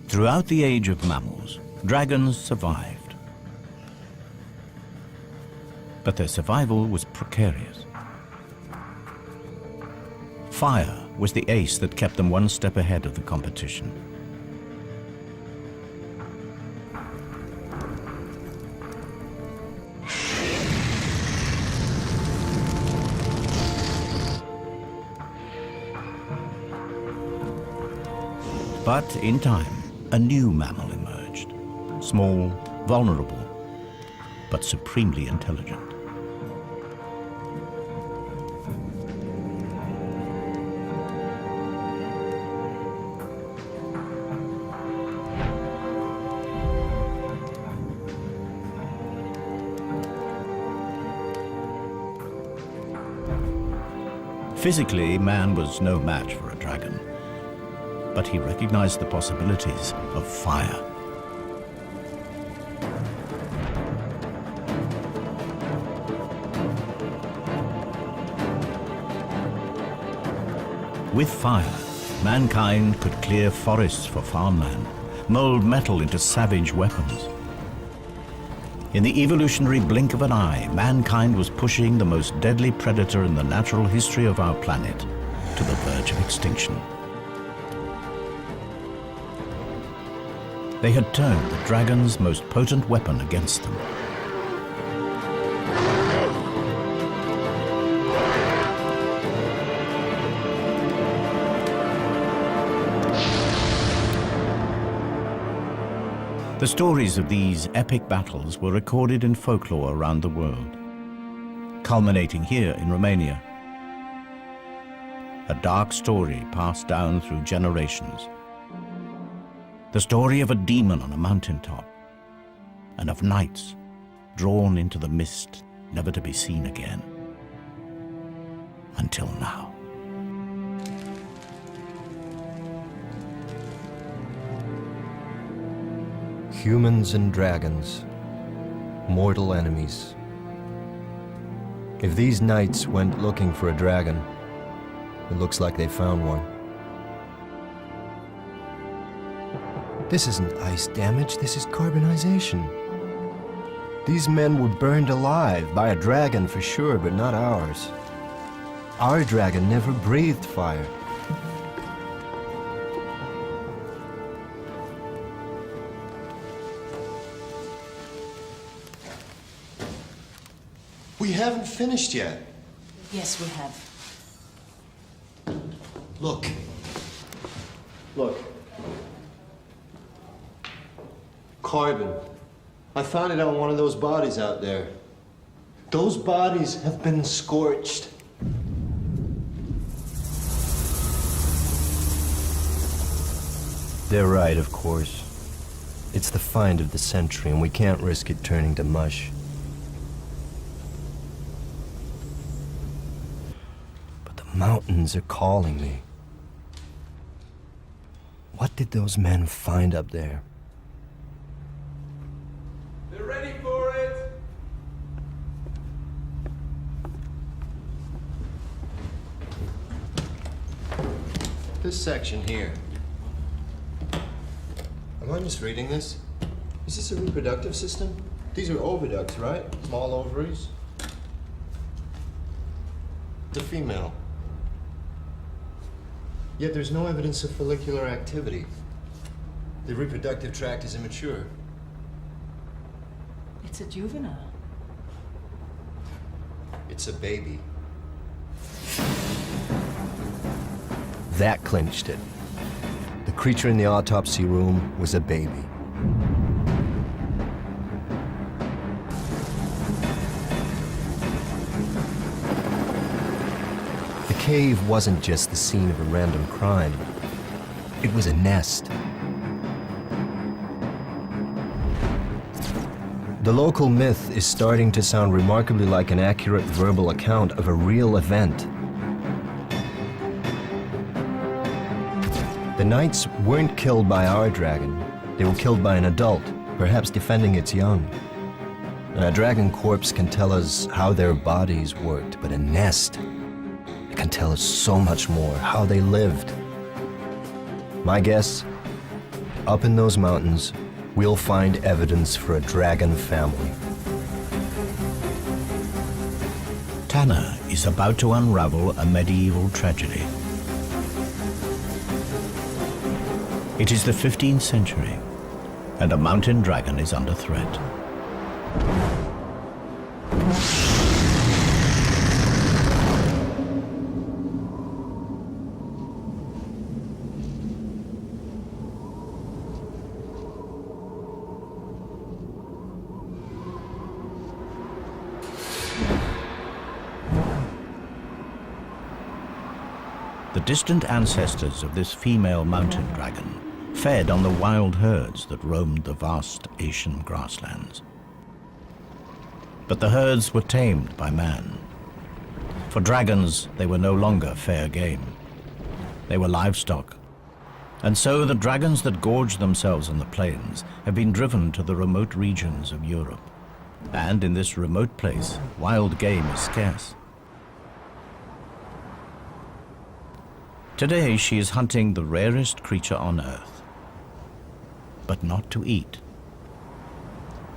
[SPEAKER 1] Throughout the age of mammals, dragons survived. But their survival was precarious. Fire was the ace that kept them one step ahead of the competition. But in time, a new mammal emerged. Small, vulnerable, but supremely intelligent. Physically, man was no match for a dragon, but he recognized the possibilities of fire. With fire, mankind could clear forests for farmland, mold metal into savage weapons. In the evolutionary blink of an eye, mankind was pushing the most deadly predator in the natural history of our planet to the verge of extinction. They had turned the dragon's most potent weapon against them. The stories of these epic battles were recorded in folklore around the world, culminating here in Romania. A dark story passed down through generations. The story of a demon on a mountaintop, and of knights drawn into the mist, never to be seen again. Until now.
[SPEAKER 3] Humans and dragons, mortal enemies. If these knights went looking for a dragon, it looks like they found one. This isn't ice damage, this is carbonization. These men were burned alive by a dragon for sure, but not ours. Our dragon never breathed fire.
[SPEAKER 2] We haven't finished yet.
[SPEAKER 6] Yes, we have.
[SPEAKER 2] Look. Look. Carbon. I found it on one of those bodies out there. Those bodies have been scorched.
[SPEAKER 3] They're right, of course. It's the find of the century, and we can't risk it turning to mush. But the mountains are calling me. What did those men find up there?
[SPEAKER 5] They're ready for it!
[SPEAKER 2] This section here. Am I misreading this? Is this a reproductive system? These are oviducts, right? Small ovaries. The female. Yet there's no evidence of follicular activity. The reproductive tract is immature.
[SPEAKER 6] It's a juvenile.
[SPEAKER 2] It's a baby.
[SPEAKER 3] That clinched it. The creature in the autopsy room was a baby. The cave wasn't just the scene of a random crime. It was a nest. The local myth is starting to sound remarkably like an accurate verbal account of a real event. The knights weren't killed by our dragon. They were killed by an adult, perhaps defending its young. A dragon corpse can tell us how their bodies worked, but a nest can tell us so much more, how they lived. My guess, up in those mountains, we'll find evidence for a dragon family.
[SPEAKER 1] Tanner is about to unravel a medieval tragedy. It is the 15th century, and a mountain dragon is under threat. The distant ancestors of this female mountain dragon fed on the wild herds that roamed the vast Asian grasslands. But the herds were tamed by man. For dragons, they were no longer fair game. They were livestock. And so the dragons that gorged themselves on the plains have been driven to the remote regions of Europe. And in this remote place, wild game is scarce. Today, she is hunting the rarest creature on Earth. But not to eat.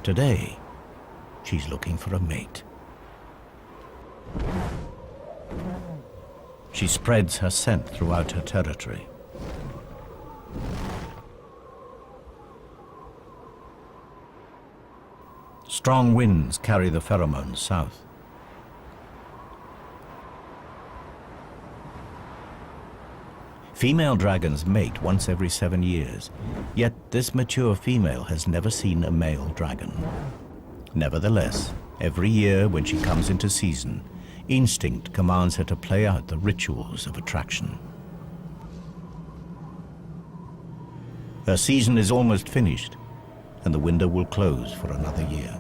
[SPEAKER 1] Today, she's looking for a mate. She spreads her scent throughout her territory. Strong winds carry the pheromones south. Female dragons mate once every 7 years, yet this mature female has never seen a male dragon. Nevertheless, every year when she comes into season, instinct commands her to play out the rituals of attraction. Her season is almost finished, and the window will close for another year.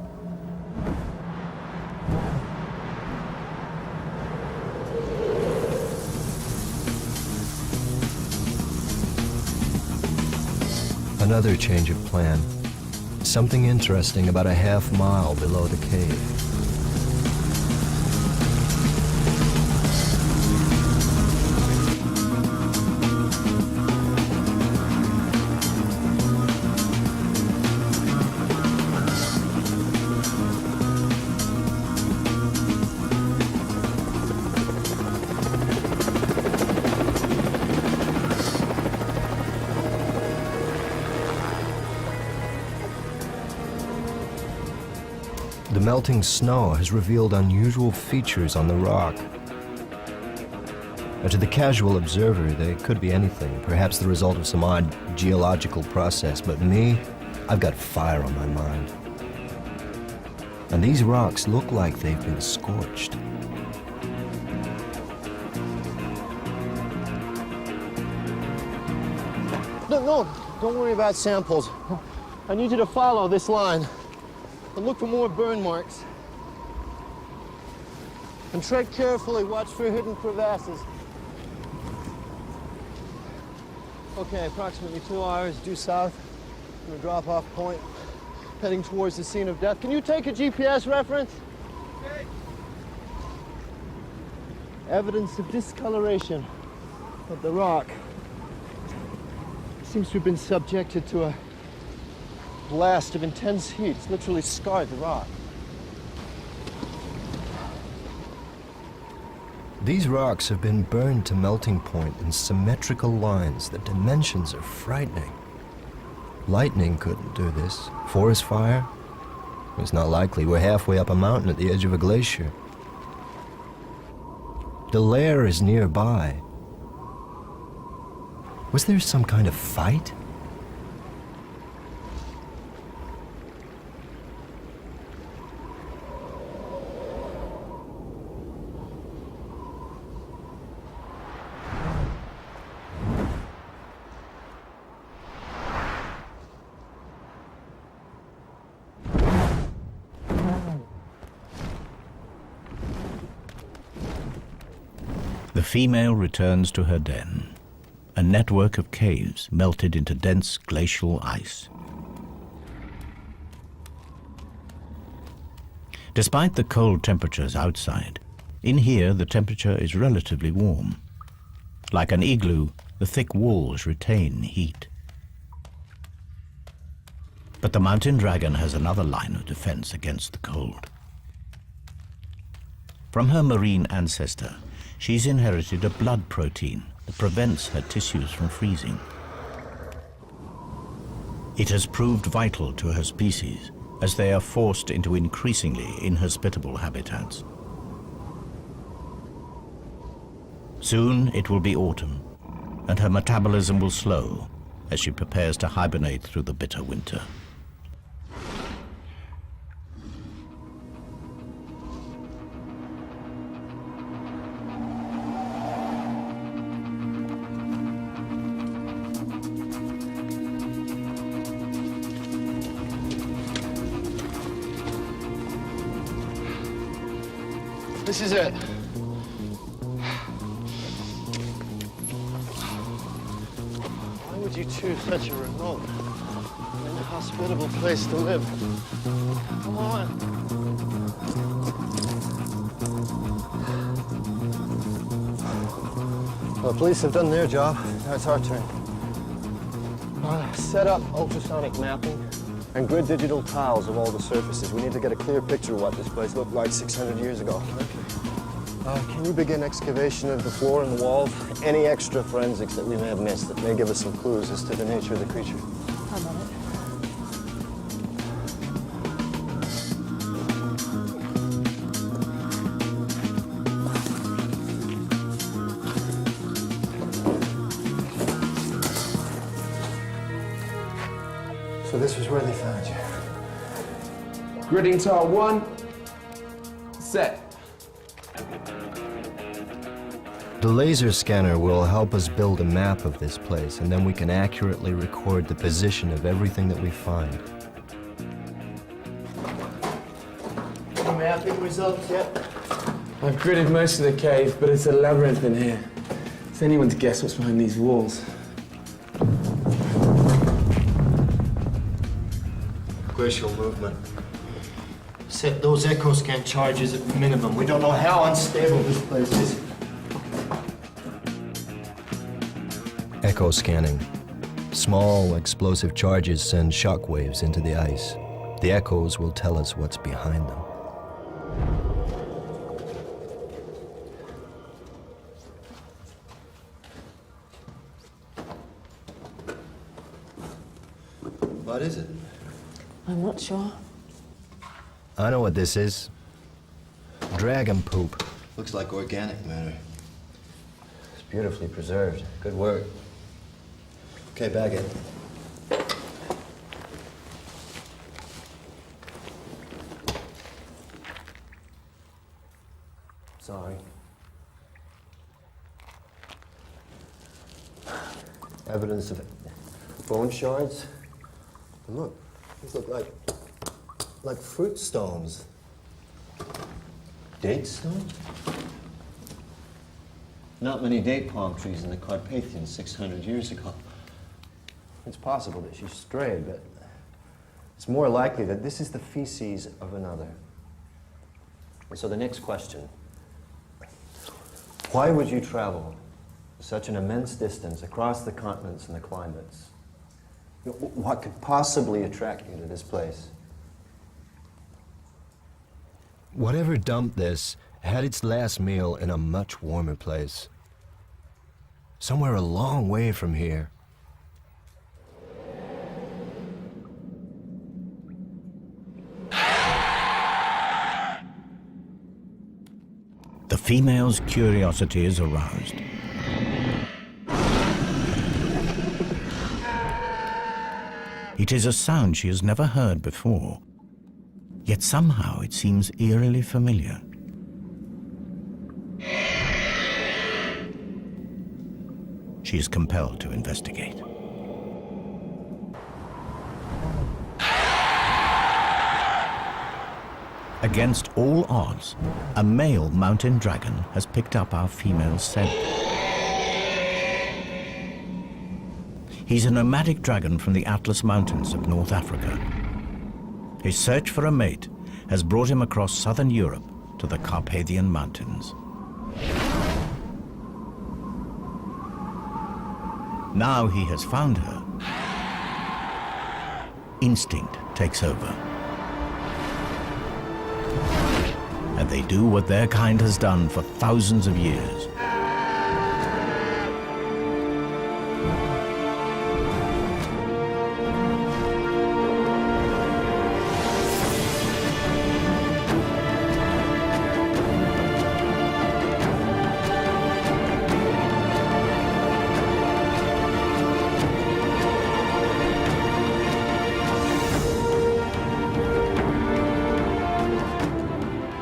[SPEAKER 3] Another change of plan. Something interesting about a half mile below the cave. The melting snow has revealed unusual features on the rock. To the casual observer, they could be anything, perhaps the result of some odd geological process, but me, I've got fire on my mind. And these rocks look like they've been scorched.
[SPEAKER 2] No, don't worry about samples. I need you to follow this line and look for more burn marks. And tread carefully, watch for hidden crevasses. Okay, approximately 2 hours due south from the drop-off point, heading towards the scene of death. Can you take a GPS reference? Okay. Evidence of discoloration of the rock. Seems to have been subjected to a blast of intense heat. It's literally scarred the rock.
[SPEAKER 3] These rocks have been burned to melting point in symmetrical lines. The dimensions are frightening. Lightning couldn't do this. Forest fire? It's not likely. We're halfway up a mountain at the edge of a glacier. The lair is nearby. Was there some kind of fight?
[SPEAKER 1] The female returns to her den. A network of caves melted into dense glacial ice. Despite the cold temperatures outside, in here the temperature is relatively warm. Like an igloo, the thick walls retain heat. But the mountain dragon has another line of defense against the cold. From her marine ancestor, she's inherited a blood protein that prevents her tissues from freezing. It has proved vital to her species as they are forced into increasingly inhospitable habitats. Soon it will be autumn, and her metabolism will slow as she prepares to hibernate through the bitter winter.
[SPEAKER 2] This is it. Why would you choose such a remote and inhospitable place to live? Come on. Well, the police have done their job. Now it's our turn. Set up ultrasonic mapping and grid digital tiles of all the surfaces. We need to get a clear picture of what this place looked like 600 years ago. Can you begin excavation of the floor and the walls? Any extra forensics that we may have missed that may give us some clues as to the nature of the creature?
[SPEAKER 8] I'm on it.
[SPEAKER 2] So this was where they found you.
[SPEAKER 7] Gridding tile 1, set.
[SPEAKER 3] The laser scanner will help us build a map of this place, and then we can accurately record the position of everything that we find.
[SPEAKER 2] Any mapping results yet?
[SPEAKER 7] I've gridded most of the cave, but it's a labyrinth in here. Is anyone to guess what's behind these walls?
[SPEAKER 2] Glacial movement. Set those echo scan charges at minimum. We don't know how unstable this place is.
[SPEAKER 3] Echo scanning. Small explosive charges send shock waves into the ice. The echoes will tell us what's behind them.
[SPEAKER 2] What is it?
[SPEAKER 8] I'm not sure.
[SPEAKER 3] I know what this is. Dragon poop.
[SPEAKER 2] Looks like organic matter.
[SPEAKER 3] Beautifully preserved. Good work.
[SPEAKER 2] Okay, bag it.
[SPEAKER 3] Sorry. Evidence of bone shards.
[SPEAKER 2] And look, these look like fruit stones. Date stones? Not many date palm trees in the Carpathians 600 years ago.
[SPEAKER 3] It's possible that she strayed, but it's more likely that this is the feces of another. And so the next question, why would you travel such an immense distance across the continents and the climates? What could possibly attract you to this place? Whatever dumped this had its last meal in a much warmer place. Somewhere a long way from here.
[SPEAKER 1] The female's curiosity is aroused. It is a sound she has never heard before, yet somehow it seems eerily familiar. She is compelled to investigate. Against all odds, a male mountain dragon has picked up our female's scent. He's a nomadic dragon from the Atlas Mountains of North Africa. His search for a mate has brought him across southern Europe to the Carpathian Mountains. Now he has found her, instinct takes over. And they do what their kind has done for thousands of years.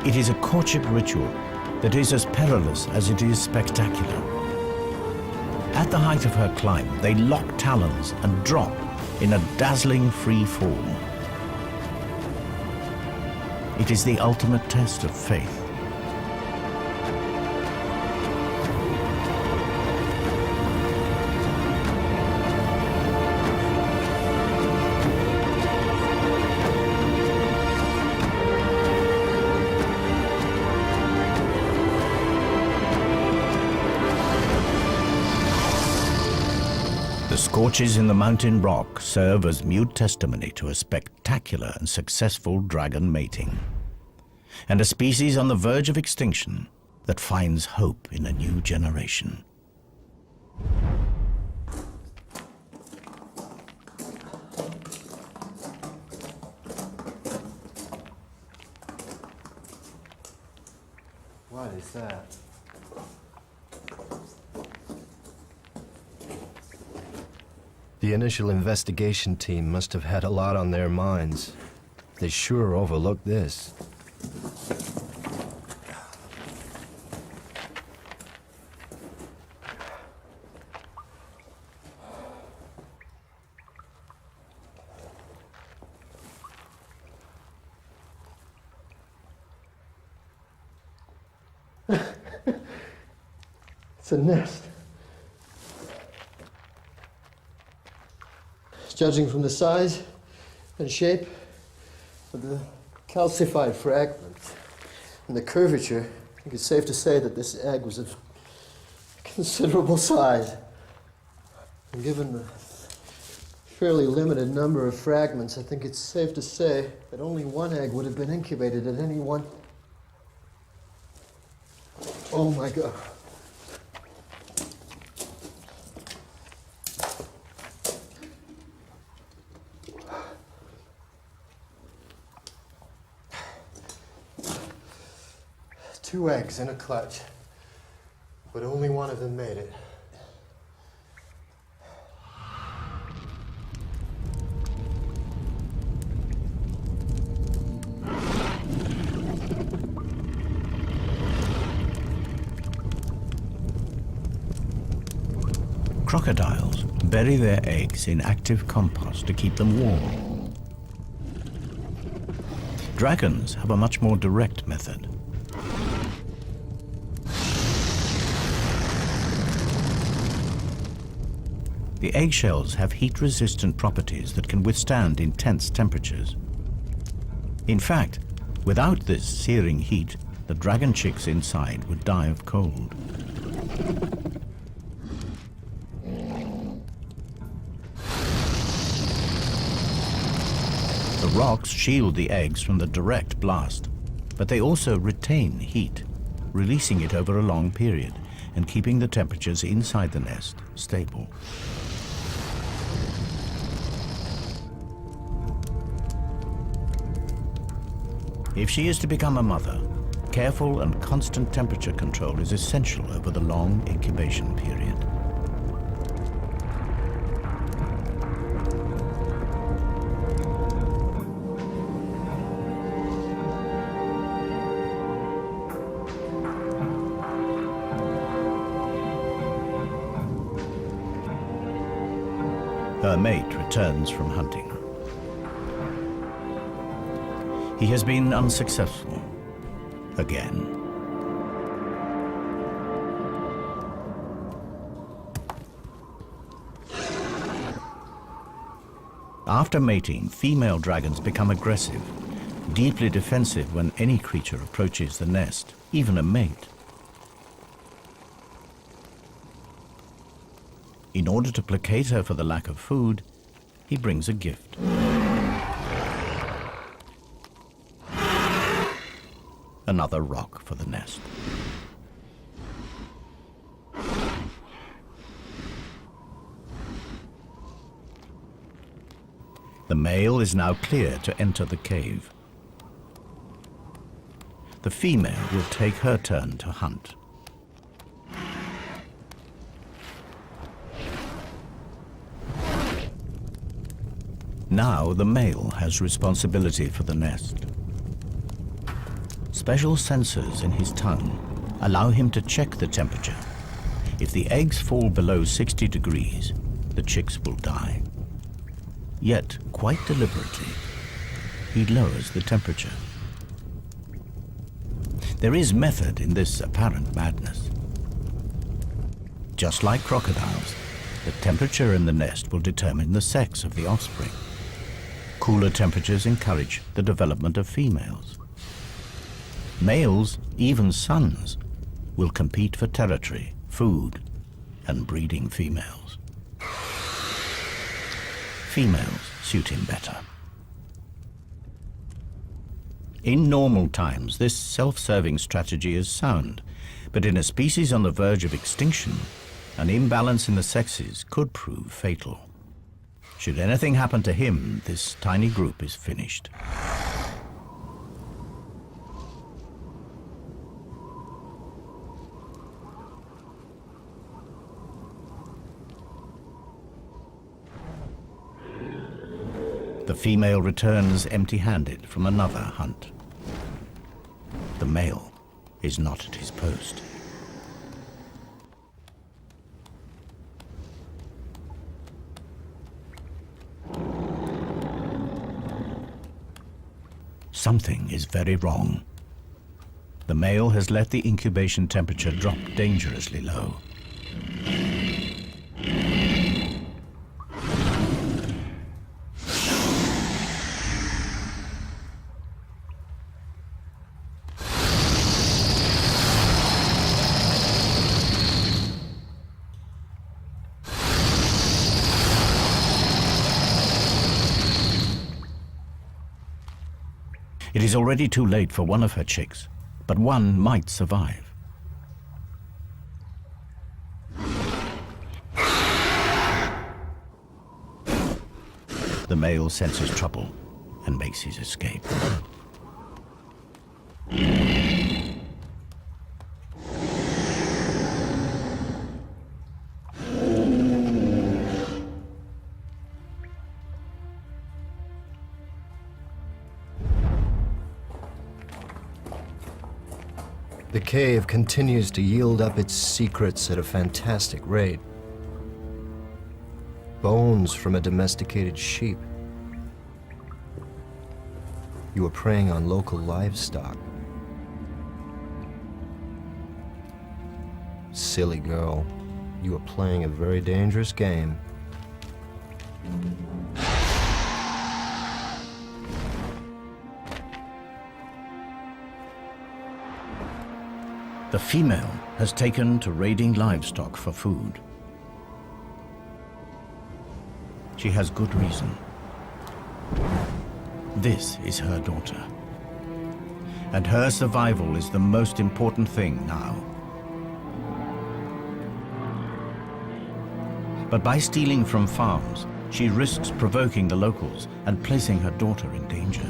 [SPEAKER 1] It is a courtship ritual that is as perilous as it is spectacular. At the height of her climb, they lock talons and drop in a dazzling free fall. It is the ultimate test of faith. The scorches in the mountain rock serve as mute testimony to a spectacular and successful dragon mating, and a species on the verge of extinction that finds hope in a new generation.
[SPEAKER 3] What is that? The initial investigation team must have had a lot on their minds. They sure overlooked this.
[SPEAKER 2] It's a nest. Judging from the size and shape of the calcified fragments and the curvature, I think it's safe to say that this egg was of considerable size. And given the fairly limited number of fragments, I think it's safe to say that only one egg would have been incubated at any one. Oh my God. Two eggs in a clutch. But only one of them made it.
[SPEAKER 1] Crocodiles bury their eggs in active compost to keep them warm. Dragons have a much more direct method. The eggshells have heat-resistant properties that can withstand intense temperatures. In fact, without this searing heat, the dragon chicks inside would die of cold. The rocks shield the eggs from the direct blast, but they also retain heat, releasing it over a long period and keeping the temperatures inside the nest stable. If she is to become a mother, careful and constant temperature control is essential over the long incubation period. Her mate returns from hunting. He has been unsuccessful again. After mating, female dragons become aggressive, deeply defensive when any creature approaches the nest, even a mate. In order to placate her for the lack of food, he brings a gift. Another rock for the nest. The male is now clear to enter the cave. The female will take her turn to hunt. Now the male has responsibility for the nest. Special sensors in his tongue allow him to check the temperature. If the eggs fall below 60 degrees, the chicks will die. Yet, quite deliberately, he lowers the temperature. There is method in this apparent madness. Just like crocodiles, the temperature in the nest will determine the sex of the offspring. Cooler temperatures encourage the development of females. Males, even sons, will compete for territory, food, and breeding females. Females suit him better. In normal times, this self-serving strategy is sound, but in a species on the verge of extinction, an imbalance in the sexes could prove fatal. Should anything happen to him, this tiny group is finished. The female returns empty-handed from another hunt. The male is not at his post. Something is very wrong. The male has let the incubation temperature drop dangerously low. It is already too late for one of her chicks, but one might survive. The male senses trouble and makes his escape.
[SPEAKER 3] The cave continues to yield up its secrets at a fantastic rate. Bones from a domesticated sheep. You are preying on local livestock. Silly girl, you are playing a very dangerous game.
[SPEAKER 1] The female has taken to raiding livestock for food. She has good reason. This is her daughter. And her survival is the most important thing now. But by stealing from farms, she risks provoking the locals and placing her daughter in danger.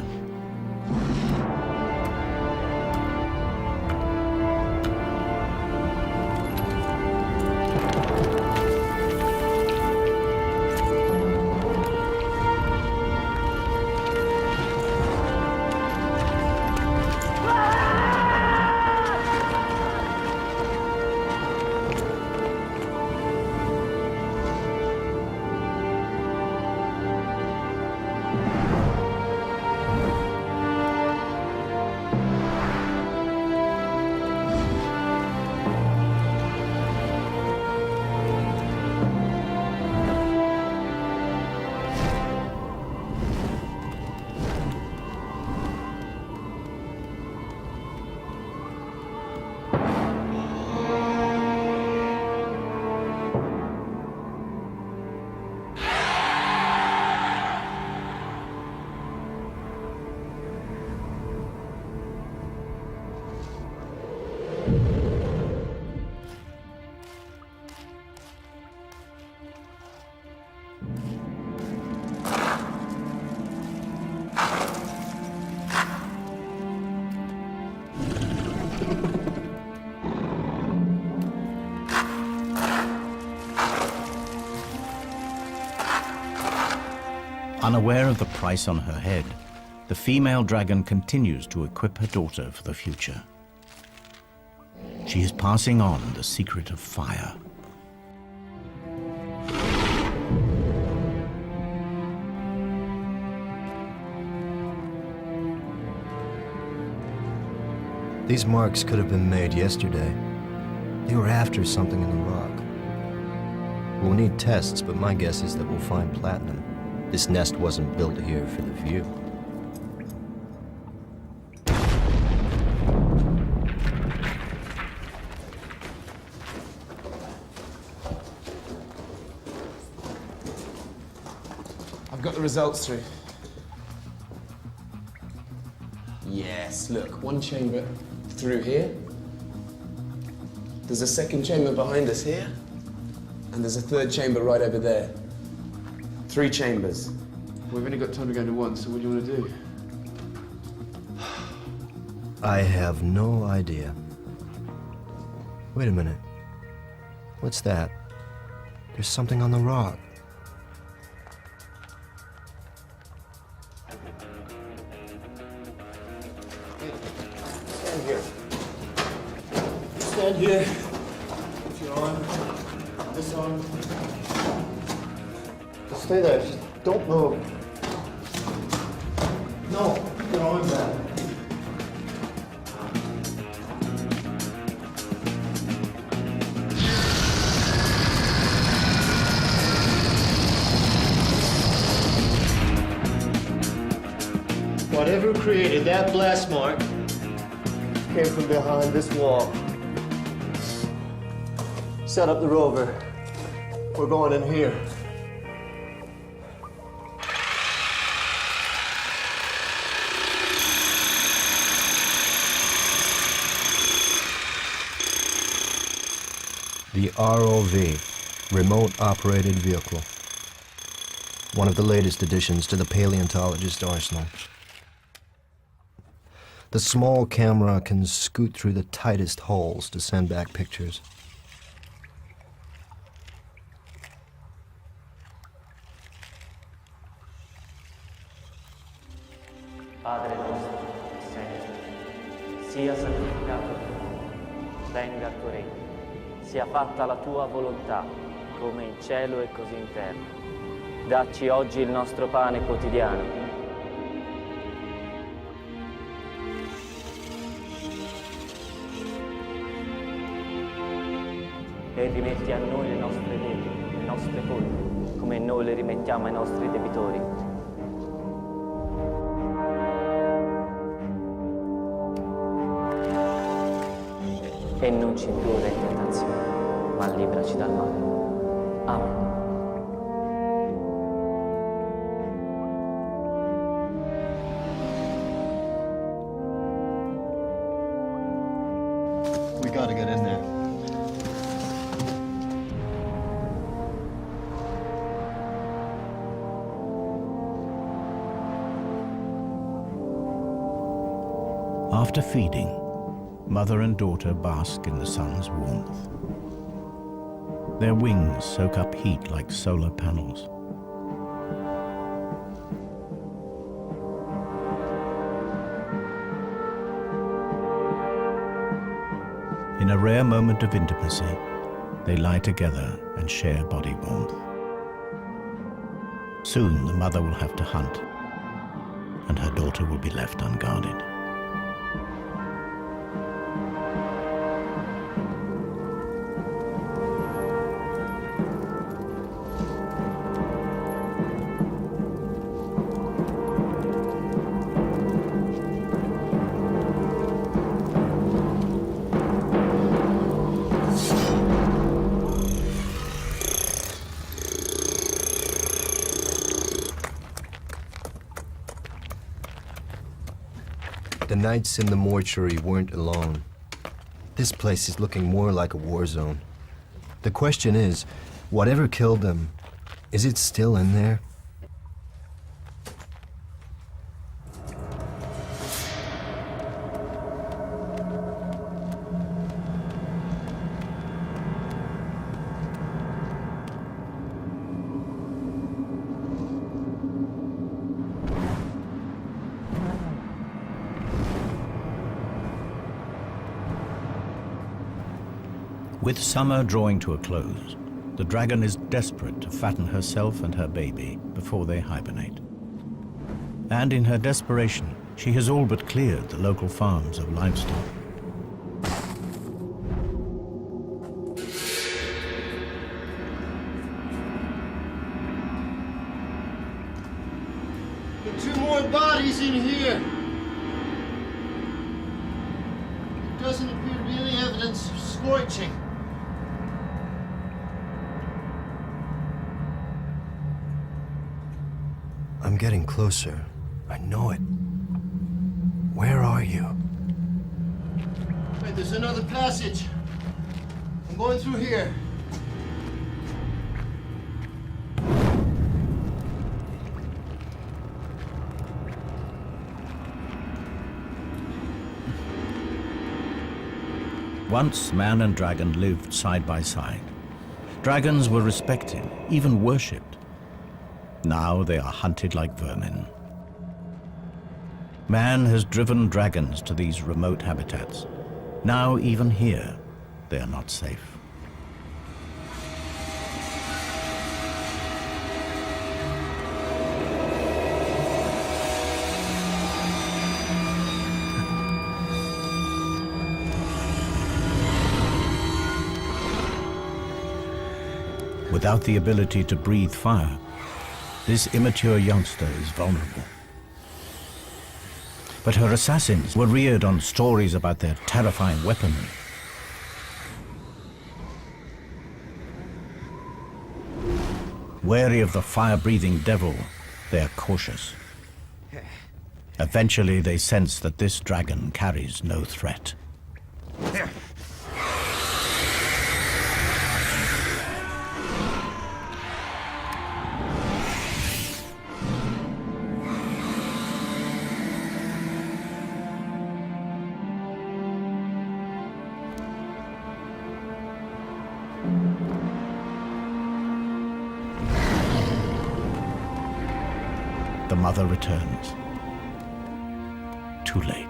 [SPEAKER 1] Unaware of the price on her head, the female dragon continues to equip her daughter for the future. She is passing on the secret of fire.
[SPEAKER 3] These marks could have been made yesterday. They were after something in the rock. We'll need tests, but my guess is that we'll find platinum. This nest wasn't built here for the view.
[SPEAKER 7] I've got the results through. Yes, look, one chamber through here. There's a second chamber behind us here. And there's a third chamber right over there. 3 chambers. We've only got time to go into one, so what do you want to do?
[SPEAKER 3] I have no idea. Wait a minute. What's that? There's something on the rock.
[SPEAKER 2] Stand here. Stand here. Put your arm. This arm. Stay there. Just don't move. No, put your arm back. Whatever created that blast mark came from behind this wall. Set up the rover. We're going in here.
[SPEAKER 3] The ROV, Remote Operated Vehicle. One of the latest additions to the paleontologist arsenal. The small camera can scoot through the tightest holes to send back pictures.
[SPEAKER 9] Padre nuestro, Señor, sia santificato tu nome. venga il tuo regno, sia fatta la tua volontà, come in cielo e così in terra. Dacci oggi il nostro pane quotidiano. E rimetti a noi le nostre debiti, le nostre colpe, come noi le rimettiamo ai nostri debitori. E non ci indurre in tentazione, ma libraci dal male. Amen.
[SPEAKER 2] We gotta get in there.
[SPEAKER 1] After feeding, mother and daughter bask in the sun's warmth. Their wings soak up heat like solar panels. In a rare moment of intimacy, they lie together and share body warmth. Soon the mother will have to hunt, and her daughter will be left unguarded.
[SPEAKER 3] The nights in the mortuary weren't alone. This place is looking more like a war zone. The question is, whatever killed them, is it still in there?
[SPEAKER 1] With summer drawing to a close, the dragon is desperate to fatten herself and her baby before they hibernate. And in her desperation, she has all but cleared the local farms of livestock.
[SPEAKER 2] There are 2 more bodies in here. There doesn't appear to be any evidence of scorching.
[SPEAKER 3] I'm getting closer. I know it. Where are you?
[SPEAKER 2] Wait, there's another passage. I'm going through here.
[SPEAKER 1] Once man and dragon lived side by side. Dragons were respected, even worshipped. Now they are hunted like vermin. Man has driven dragons to these remote habitats. Now even here, they are not safe. Without the ability to breathe fire, this immature youngster is vulnerable. But her assassins were reared on stories about their terrifying weaponry. Wary of the fire-breathing devil, they are cautious. Eventually, they sense that this dragon carries no threat. The mother returns. Too late.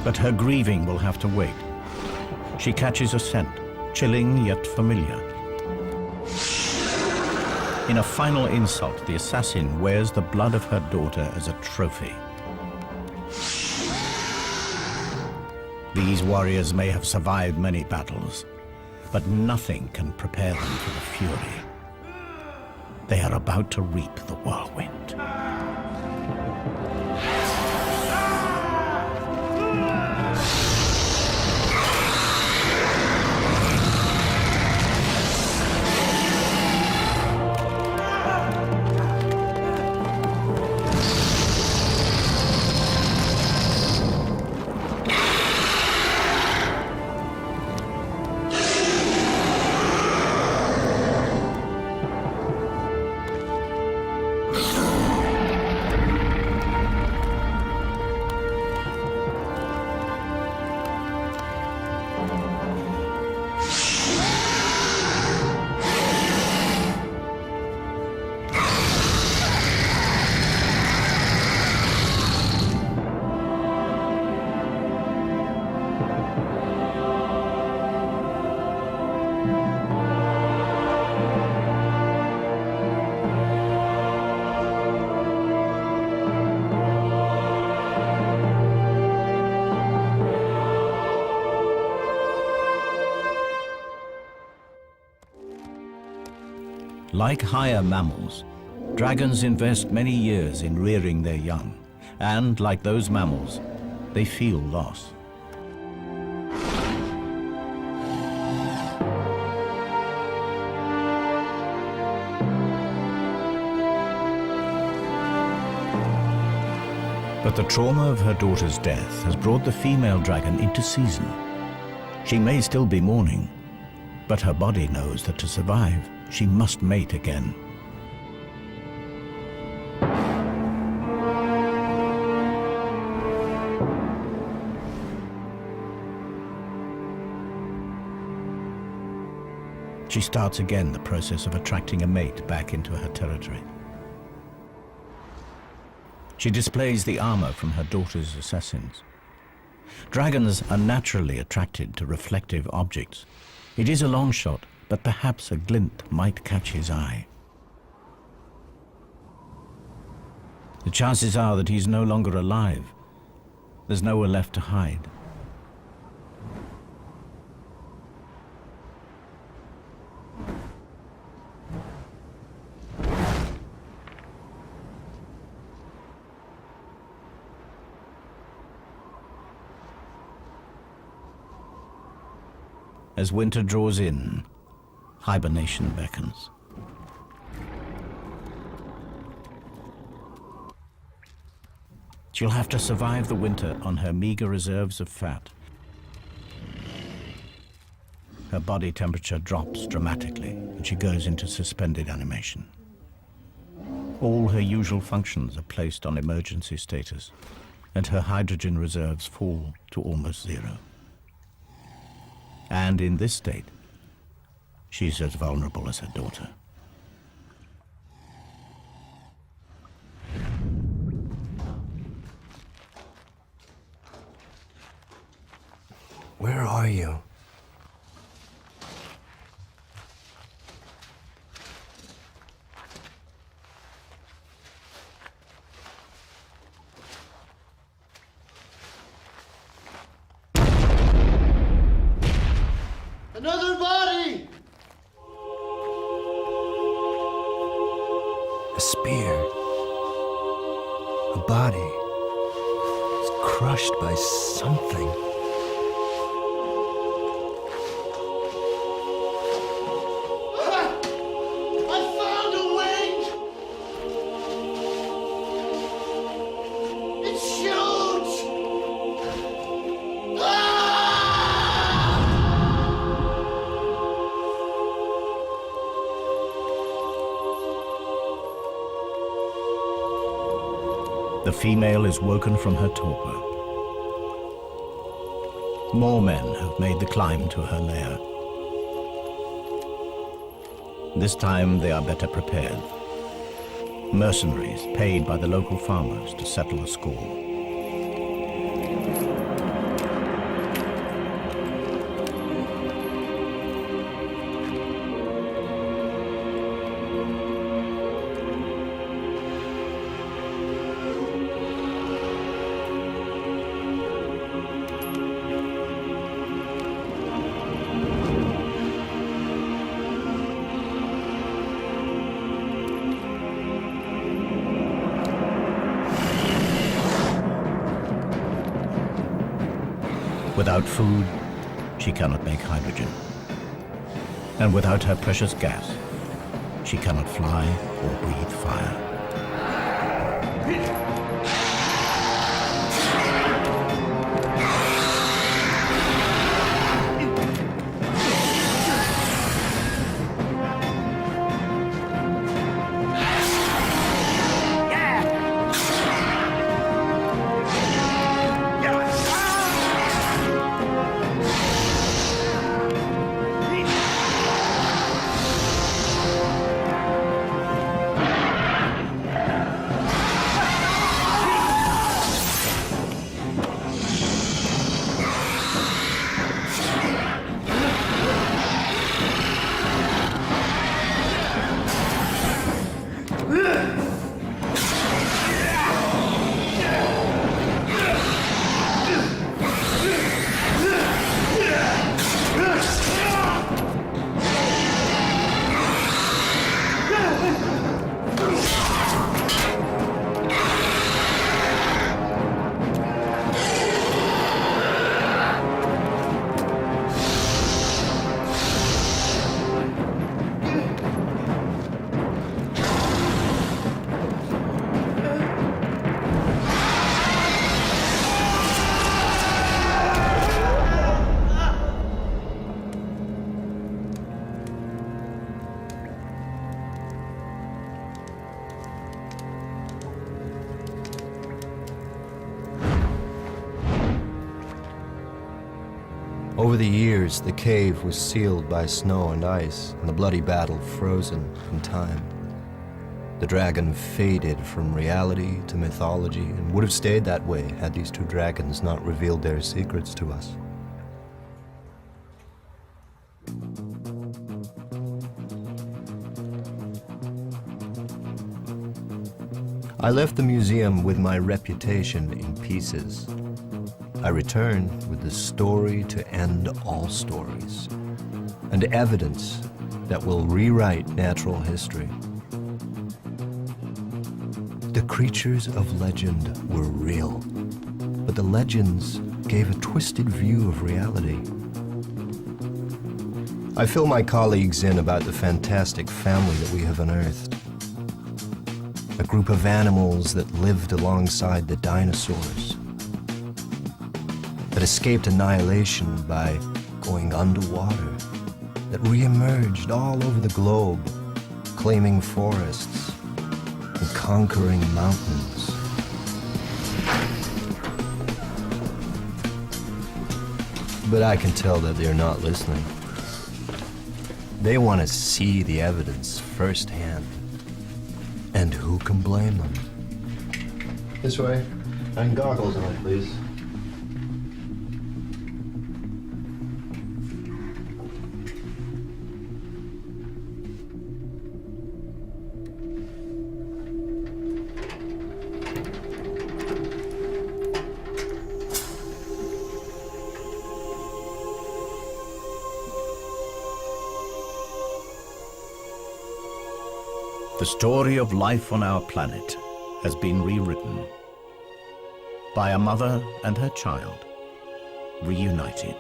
[SPEAKER 1] But her grieving will have to wait. She catches a scent, chilling yet familiar. In a final insult, the assassin wears the blood of her daughter as a trophy. These warriors may have survived many battles, but nothing can prepare them for the fury. They are about to reap the whirlwind. Like higher mammals, dragons invest many years in rearing their young, and like those mammals, they feel loss. But the trauma of her daughter's death has brought the female dragon into season. She may still be mourning, but her body knows that to survive, she must mate again. She starts again the process of attracting a mate back into her territory. She displays the armor from her daughter's assassins. Dragons are naturally attracted to reflective objects. It is a long shot, but perhaps a glint might catch his eye. The chances are that he's no longer alive. There's nowhere left to hide. As winter draws in, hibernation beckons. She'll have to survive the winter on her meager reserves of fat. Her body temperature drops dramatically and she goes into suspended animation. All her usual functions are placed on emergency status, and her hydrogen reserves fall to almost zero. And in this state, she's as vulnerable as her daughter.
[SPEAKER 3] Where are you?
[SPEAKER 2] Another body!
[SPEAKER 3] A spear. A body. It's crushed by something.
[SPEAKER 1] The female is woken from her torpor. More men have made the climb to her lair. This time they are better prepared. Mercenaries paid by the local farmers to settle the score. Without food, she cannot make hydrogen. And without her precious gas, she cannot fly or breathe fire.
[SPEAKER 3] Over the years, the cave was sealed by snow and ice, and the bloody battle frozen in time. The dragon faded from reality to mythology and would have stayed that way had these two dragons not revealed their secrets to us. I left the museum with my reputation in pieces. I return with the story to end all stories, and evidence that will rewrite natural history. The creatures of legend were real, but the legends gave a twisted view of reality. I fill my colleagues in about the fantastic family that we have unearthed. A group of animals that lived alongside the dinosaurs, that escaped annihilation by going underwater, that re-emerged all over the globe, claiming forests and conquering mountains. But I can tell that they're not listening. They want to see the evidence firsthand. And who can blame them?
[SPEAKER 2] This way. And goggles on, please.
[SPEAKER 1] The story of life on our planet has been rewritten by a mother and her child, reunited.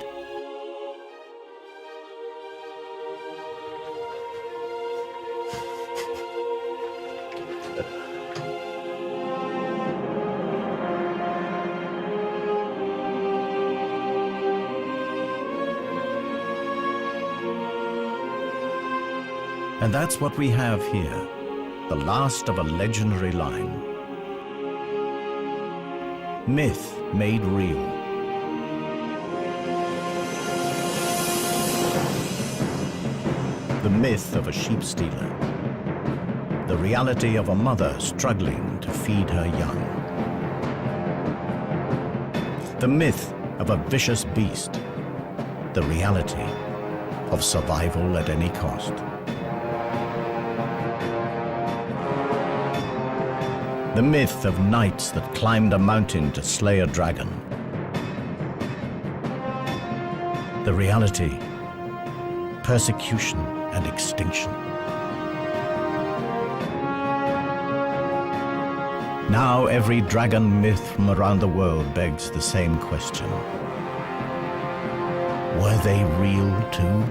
[SPEAKER 1] And that's what we have here. The last of a legendary line. Myth made real. The myth of a sheep stealer. The reality of a mother struggling to feed her young. The myth of a vicious beast. The reality of survival at any cost. The myth of knights that climbed a mountain to slay a dragon. The reality, persecution and extinction. Now every dragon myth from around the world begs the same question. Were they real too?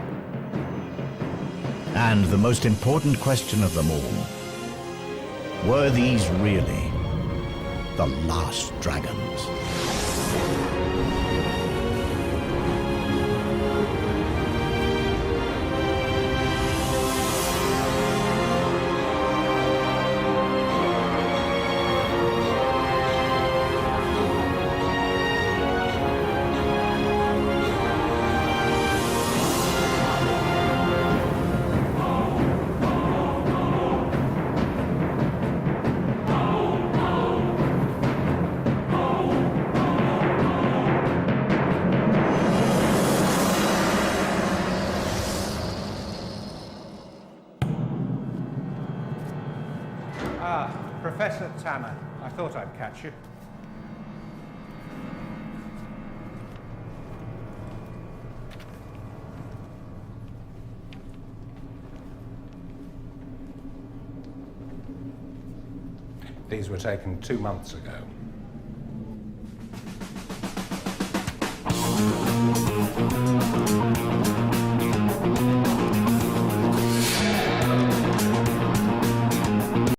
[SPEAKER 1] And the most important question of them all, were these really the last dragons?
[SPEAKER 4] Professor Tanner, I thought I'd catch you. These were taken 2 months ago.